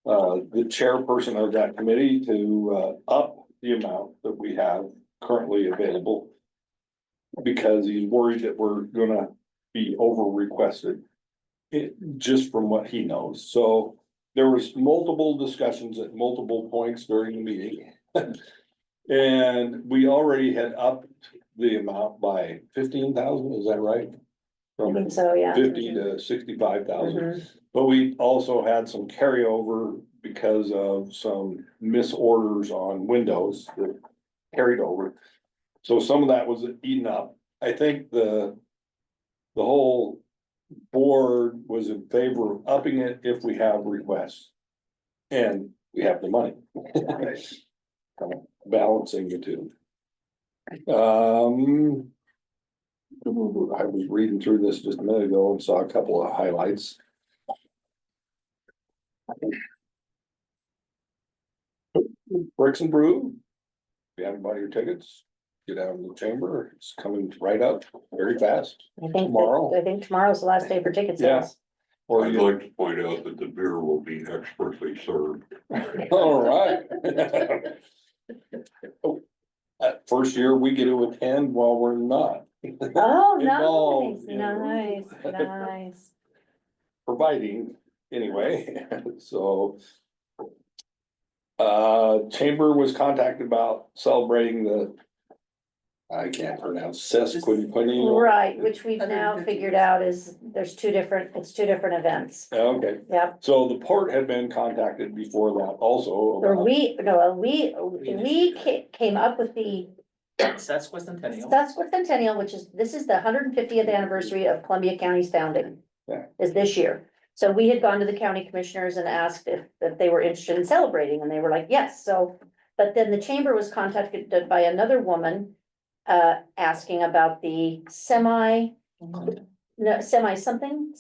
Speaker 2: the chairperson of that committee to up the amount that we have currently available. Because he's worried that we're gonna be over requested. Just from what he knows, so there was multiple discussions at multiple points during the meeting. And we already had upped the amount by 15,000, is that right?
Speaker 3: I
Speaker 2: From
Speaker 3: think so, yeah.
Speaker 2: 50 to 65,000.
Speaker 3: Mhm.
Speaker 2: But we also had some carryover because of some misorders on windows that carried over. So some of that was eaten up. I think the whole board was in favor of upping it if we have requests. And we have the money. Kind of balancing the two. I was reading through this just a minute ago and saw a couple of highlights. Bricks and Brew. If you haven't bought your tickets, get out of the chamber. It's coming right up very fast. Tomorrow.
Speaker 3: I think tomorrow's the last day for ticket
Speaker 2: Yeah.
Speaker 3: sales.
Speaker 2: Or
Speaker 8: I'd
Speaker 2: you,
Speaker 8: like to point out that the beer will be expertly served.
Speaker 2: all right. First year, we get to attend while we're not.
Speaker 3: Oh,
Speaker 2: Involved,
Speaker 3: nice,
Speaker 2: you know.
Speaker 3: nice, nice.
Speaker 2: Providing, anyway, so. Chamber was contacted about celebrating the. I can't pronounce sesquicentennial.
Speaker 3: Right, which we've now figured out is, it's two different events.
Speaker 2: Okay,
Speaker 3: Yep,
Speaker 2: so the port had been contacted before that also.
Speaker 3: or
Speaker 2: about-
Speaker 3: we came up with the
Speaker 5: Sesquicentennial.
Speaker 3: sesquicentennial, which is, this is the 150th anniversary of Columbia County's founding.
Speaker 2: Yeah.
Speaker 3: Is this year. So we had gone to the county commissioners and asked if they were interested in celebrating, and they were like, yes, so. But then the chamber was contacted by another woman, asking about the semi something,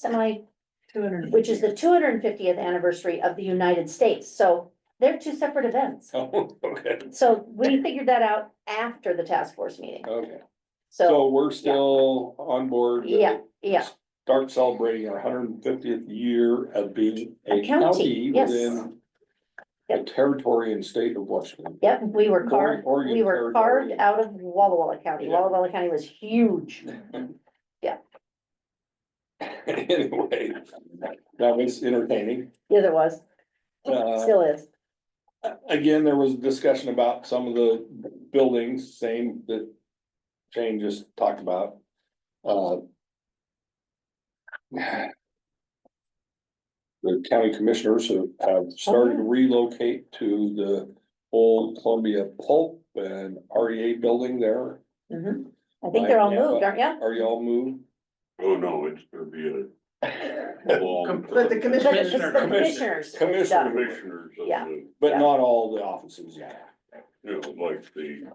Speaker 4: 200.
Speaker 3: which is the 250th anniversary of the United States, so they're two separate events.
Speaker 2: Oh, okay,
Speaker 3: So we figured that out after the task force meeting,
Speaker 2: okay,
Speaker 3: so,
Speaker 2: so we're still on board. to
Speaker 3: yeah.
Speaker 2: Start celebrating our 150th year of being
Speaker 3: A
Speaker 2: a
Speaker 3: county,
Speaker 2: county
Speaker 3: yes.
Speaker 2: within. The
Speaker 3: Yep.
Speaker 2: territory and state of Washington.
Speaker 3: Yep, we were carved,
Speaker 2: Oregon
Speaker 3: we were carved
Speaker 2: Territory.
Speaker 3: out of Walla Walla County.
Speaker 2: Yeah.
Speaker 3: Walla Walla County was huge.
Speaker 2: Anyway, that was entertaining.
Speaker 3: Yeah, there was.
Speaker 2: Uh,
Speaker 3: Still is.
Speaker 2: Again, there was discussion about some of the buildings, same that Shane just talked about. The county commissioners have started to relocate to the old Columbia Pulp and REA building there.
Speaker 3: Mhm. I think they're all
Speaker 2: Yeah.
Speaker 3: moved, aren't ya?
Speaker 2: Are y'all moved?
Speaker 8: Oh, no, it's gonna be a long.
Speaker 4: But the
Speaker 3: But it's
Speaker 4: commissioners.
Speaker 3: the commissioners.
Speaker 2: Commissioner.
Speaker 3: stuff.
Speaker 8: Commissioners of
Speaker 3: Yeah.
Speaker 8: the,
Speaker 2: But
Speaker 3: Yeah.
Speaker 2: not all the offices yet.
Speaker 8: you know, like the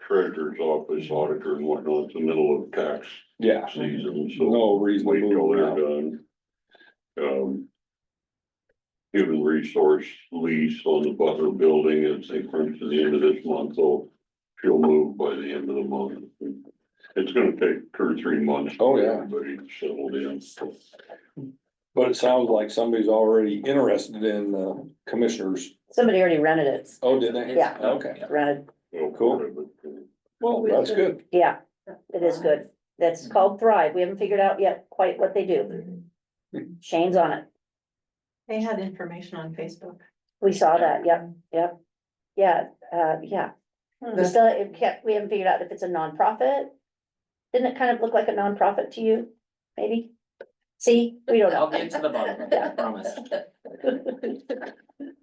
Speaker 8: treasurer's office, auditor and whatnot, it's the middle of tax
Speaker 2: Yeah.
Speaker 8: season, so.
Speaker 2: No reason to
Speaker 8: Wait till
Speaker 2: move
Speaker 8: they're
Speaker 2: now.
Speaker 8: done. human resource lease on the Butler building, and they come to the end of this month, so she'll move by the end of the month. It's gonna take 2 or 3 months.
Speaker 2: Oh,
Speaker 8: for
Speaker 2: yeah.
Speaker 8: Everybody settled in.
Speaker 2: But it sounds like somebody's already interested in commissioners.
Speaker 3: Somebody already rented it,
Speaker 2: Oh, did they?
Speaker 3: Yeah.
Speaker 2: Okay,
Speaker 3: rented,
Speaker 8: Well,
Speaker 2: Cool. well, that's good.
Speaker 3: yeah, it is good. That's called Thrive. We haven't figured out yet quite what they do. Shane's on it.
Speaker 6: They had information on Facebook.
Speaker 3: We saw that, yep, yep. Yeah, yeah. We still, we haven't figured out if it's a nonprofit. Didn't it kind of look like a nonprofit to you, maybe? See, we don't know.
Speaker 5: I'll get to the bottom, of it, I promise.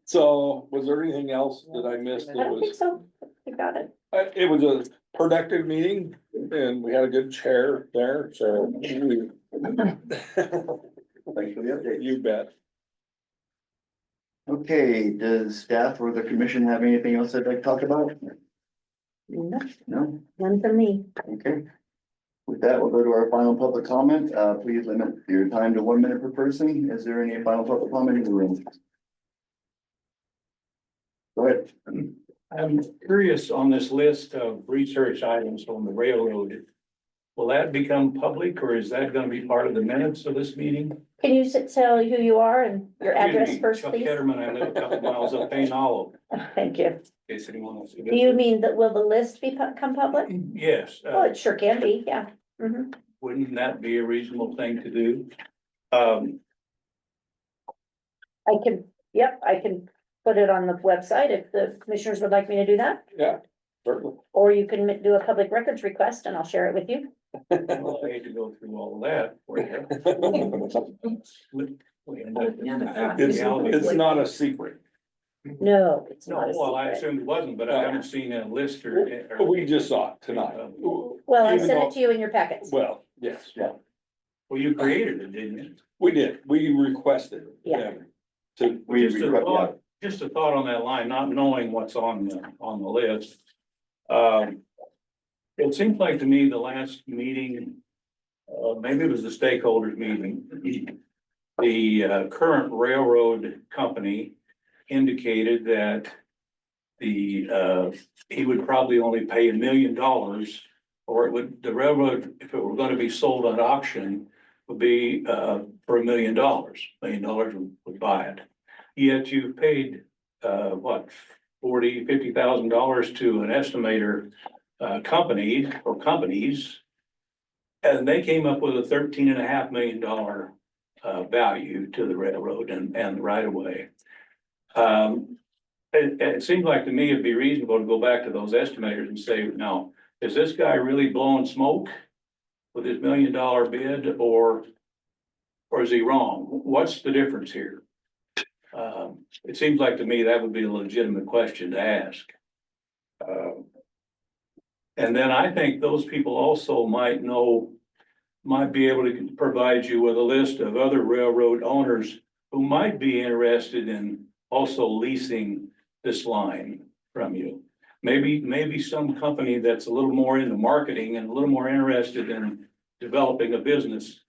Speaker 2: So was there anything else that I missed?
Speaker 3: I
Speaker 2: That
Speaker 3: don't think
Speaker 2: was,
Speaker 3: so. We got it.
Speaker 2: it was a productive meeting and we had a good chair there, so. we-
Speaker 1: Thanks for the update.
Speaker 2: You bet.
Speaker 1: Okay, does staff or the commission have anything else they'd like to talk about?
Speaker 3: No,
Speaker 1: No?
Speaker 3: none from me.
Speaker 1: Okay. With that, we'll go to our final public comment. Please limit your time to 1 minute per person. Is there any final public comment in the room? Go ahead.
Speaker 9: I'm curious on this list of research items on the railroad. Will that become public or is that gonna be part of the minutes of this meeting?
Speaker 3: Can you tell who you are and your address
Speaker 9: Excuse me,
Speaker 3: first,
Speaker 9: Chuck
Speaker 3: please?
Speaker 9: Ketterman, I live a couple miles up Payne Hollow.
Speaker 3: Thank you.
Speaker 9: In case anyone wants to
Speaker 3: Do you
Speaker 9: visit.
Speaker 3: mean that, will the list become public?
Speaker 9: Yes,
Speaker 3: Oh, it sure can be, yeah. Mhm.
Speaker 9: wouldn't that be a reasonable thing to do?
Speaker 3: I can, yep, I can put it on the website if the commissioners would like me to do that.
Speaker 2: Yeah, certainly.
Speaker 3: Or you can do a public records request and I'll share it with you.
Speaker 9: Well, I hate to go through all of that. for you. We end up in
Speaker 2: It's,
Speaker 9: reality.
Speaker 2: it's not a secret.
Speaker 3: No, it's
Speaker 9: No,
Speaker 3: not a
Speaker 9: well, I
Speaker 3: secret.
Speaker 9: assumed it wasn't, but I haven't seen a list or.
Speaker 2: We just saw it tonight.
Speaker 3: Well, I
Speaker 2: Even
Speaker 3: sent
Speaker 2: though-
Speaker 3: it to you in your packets.
Speaker 2: Well, yes, yeah,
Speaker 9: Well, you created it, didn't you?
Speaker 2: we did. We requested.
Speaker 3: Yeah.
Speaker 2: them To,
Speaker 9: Just a thought, just a thought on that line, not knowing what's on the list. It seems like to me the last meeting, maybe it was the stakeholders meeting. The current railroad company indicated that he would probably only pay $1 million. Or it would, the railroad, if it were gonna be sold at auction, would be for $1 million. $1 million would buy it. Yet you paid what, $50,000 to an estimator company or companies. And they came up with a $13.5 million value to the railroad and the right of way. It seems like to me it'd be reasonable to go back to those estimators and say, now, is this guy really blowing smoke with his $1 million bid or is he wrong? What's the difference here? It seems like to me that would be a legitimate question to ask. And then I think those people also might be able to provide you with a list of other railroad owners who might be interested in also leasing this line from you. Maybe some company that's a little more into marketing and a little more interested in developing a business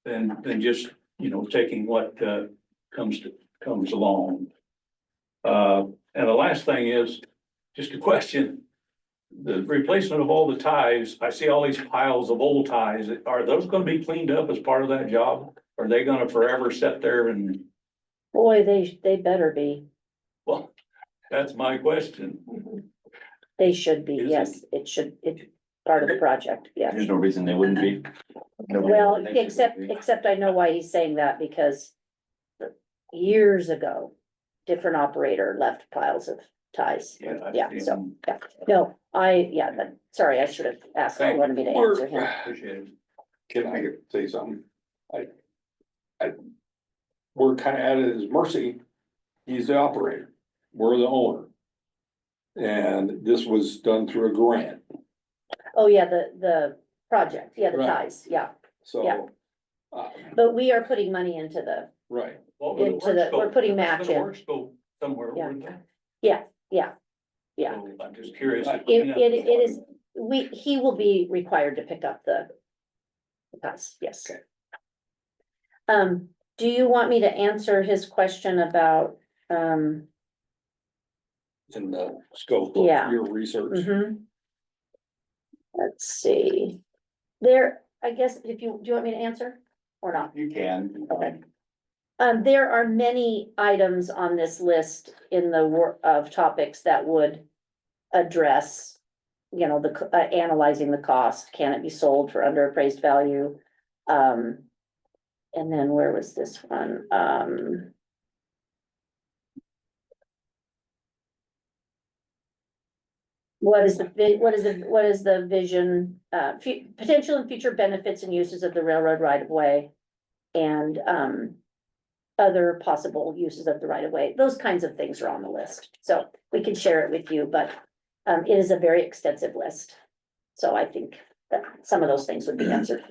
Speaker 9: than just, taking what comes along. And the last thing is just a question. The replacement of all the ties, I see all these piles of old ties. Are those gonna be cleaned up as part of that job? Are they gonna forever sit there and,
Speaker 3: Boy, they better be.
Speaker 9: well, that's my question.
Speaker 3: They should be,
Speaker 9: Is
Speaker 3: yes, it's part of the project, yes.
Speaker 1: There's no reason they wouldn't be.
Speaker 3: Well, except I know why he's saying that because years ago, different operator left piles of ties. Yeah, so, yeah, no, sorry, I should have asked, I wanted me to answer him.
Speaker 9: Appreciate it.
Speaker 2: can I say something? We're kind of at his mercy. He's the operator. We're the owner. And this was done through a grant,
Speaker 3: Oh, yeah, the project, yeah, the
Speaker 2: Right.
Speaker 3: ties, yeah, Yeah.
Speaker 2: so.
Speaker 3: but we are putting money into the,
Speaker 2: Right,
Speaker 9: What would
Speaker 3: Into the-
Speaker 9: work scope?
Speaker 3: we're putting
Speaker 9: That's
Speaker 3: match
Speaker 9: gonna
Speaker 3: in.
Speaker 9: work scope somewhere.
Speaker 3: Yeah.
Speaker 9: wouldn't it?
Speaker 3: yeah.
Speaker 9: So I'm just curious.
Speaker 3: It is, he will be required to pick up the ties, yes.
Speaker 2: Okay.
Speaker 3: do you want me to answer his question about,
Speaker 2: In the scope of
Speaker 3: Yeah.
Speaker 2: your research.
Speaker 3: mhm. Let's see, there, I guess, do you want me to answer or not?
Speaker 1: You can.
Speaker 3: Okay. There are many items on this list in the of topics that would address, you know, analyzing the cost, can it be sold for under appraised value? And then where was this one? What is the vision, potential and future benefits and uses of the railroad right of way? And, other possible uses of the right of way, those kinds of things are on the list, so we can share it with you, but, it is a very extensive list. So I think that some of those things would be answered.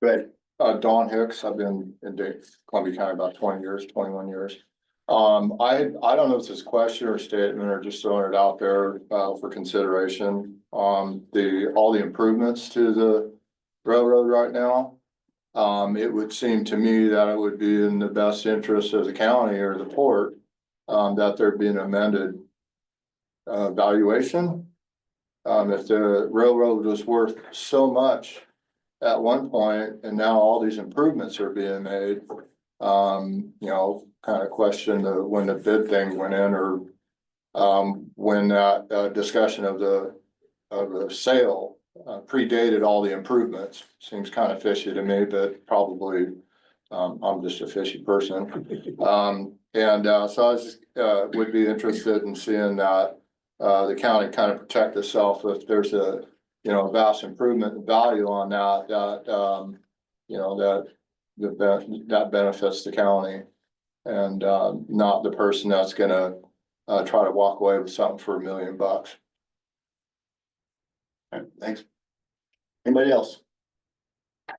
Speaker 10: Good. Don Hicks, I've been in Columbia County about 20 years, 21 years. I don't know if it's a question or statement or just throwing it out there, for consideration. All the improvements to the railroad right now. It would seem to me that it would be in the best interest of the county or the port, that there'd be an amended valuation. If the railroad was worth so much at one point, and now all these improvements are being made, you know, kind of question when the bid thing went in, or when that discussion of the sale predated all the improvements. Seems kind of fishy to me, but probably I'm just a fishy person. So I was just would be interested in seeing that the county kind of protect itself if there's a, you know, vast improvement in value on that, you know, that benefits the county, and not the person that's gonna try to walk away with something for $1 million.
Speaker 1: All right, thanks. Anybody else?
Speaker 10: I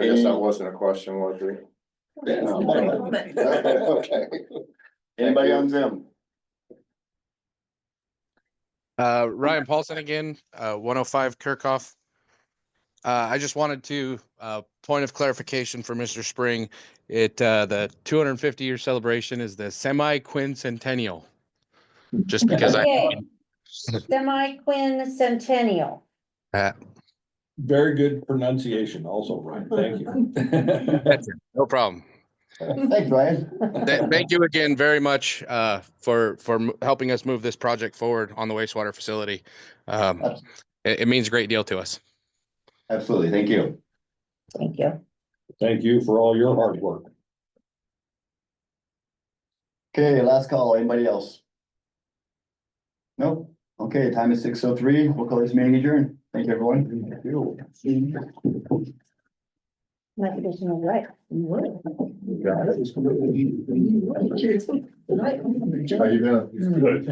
Speaker 10: guess that wasn't a question, was it?
Speaker 1: Okay. Anybody on Zoom?
Speaker 7: Ryan Paulson again, 105 Kirkhoff. I just wanted to, point of clarification for Mr. Spring. The 250-year celebration is the semi-quincentennial. Just because
Speaker 3: Okay. Semi-quincentennial.
Speaker 2: Very good pronunciation also, Ryan. Thank you.
Speaker 7: No problem.
Speaker 1: Thanks, Ryan.
Speaker 7: Thank you again very much, for helping us move this project forward on the wastewater facility. It means a great deal to us.
Speaker 1: Absolutely, thank you.
Speaker 3: Thank you.
Speaker 2: Thank you for all your hard work.
Speaker 1: Okay, last call, anybody else? Nope, okay, time is 6:03, we'll call this meeting adjourned, thank you, everyone.
Speaker 3: My condition is right.
Speaker 10: How you doing?
Speaker 8: Good.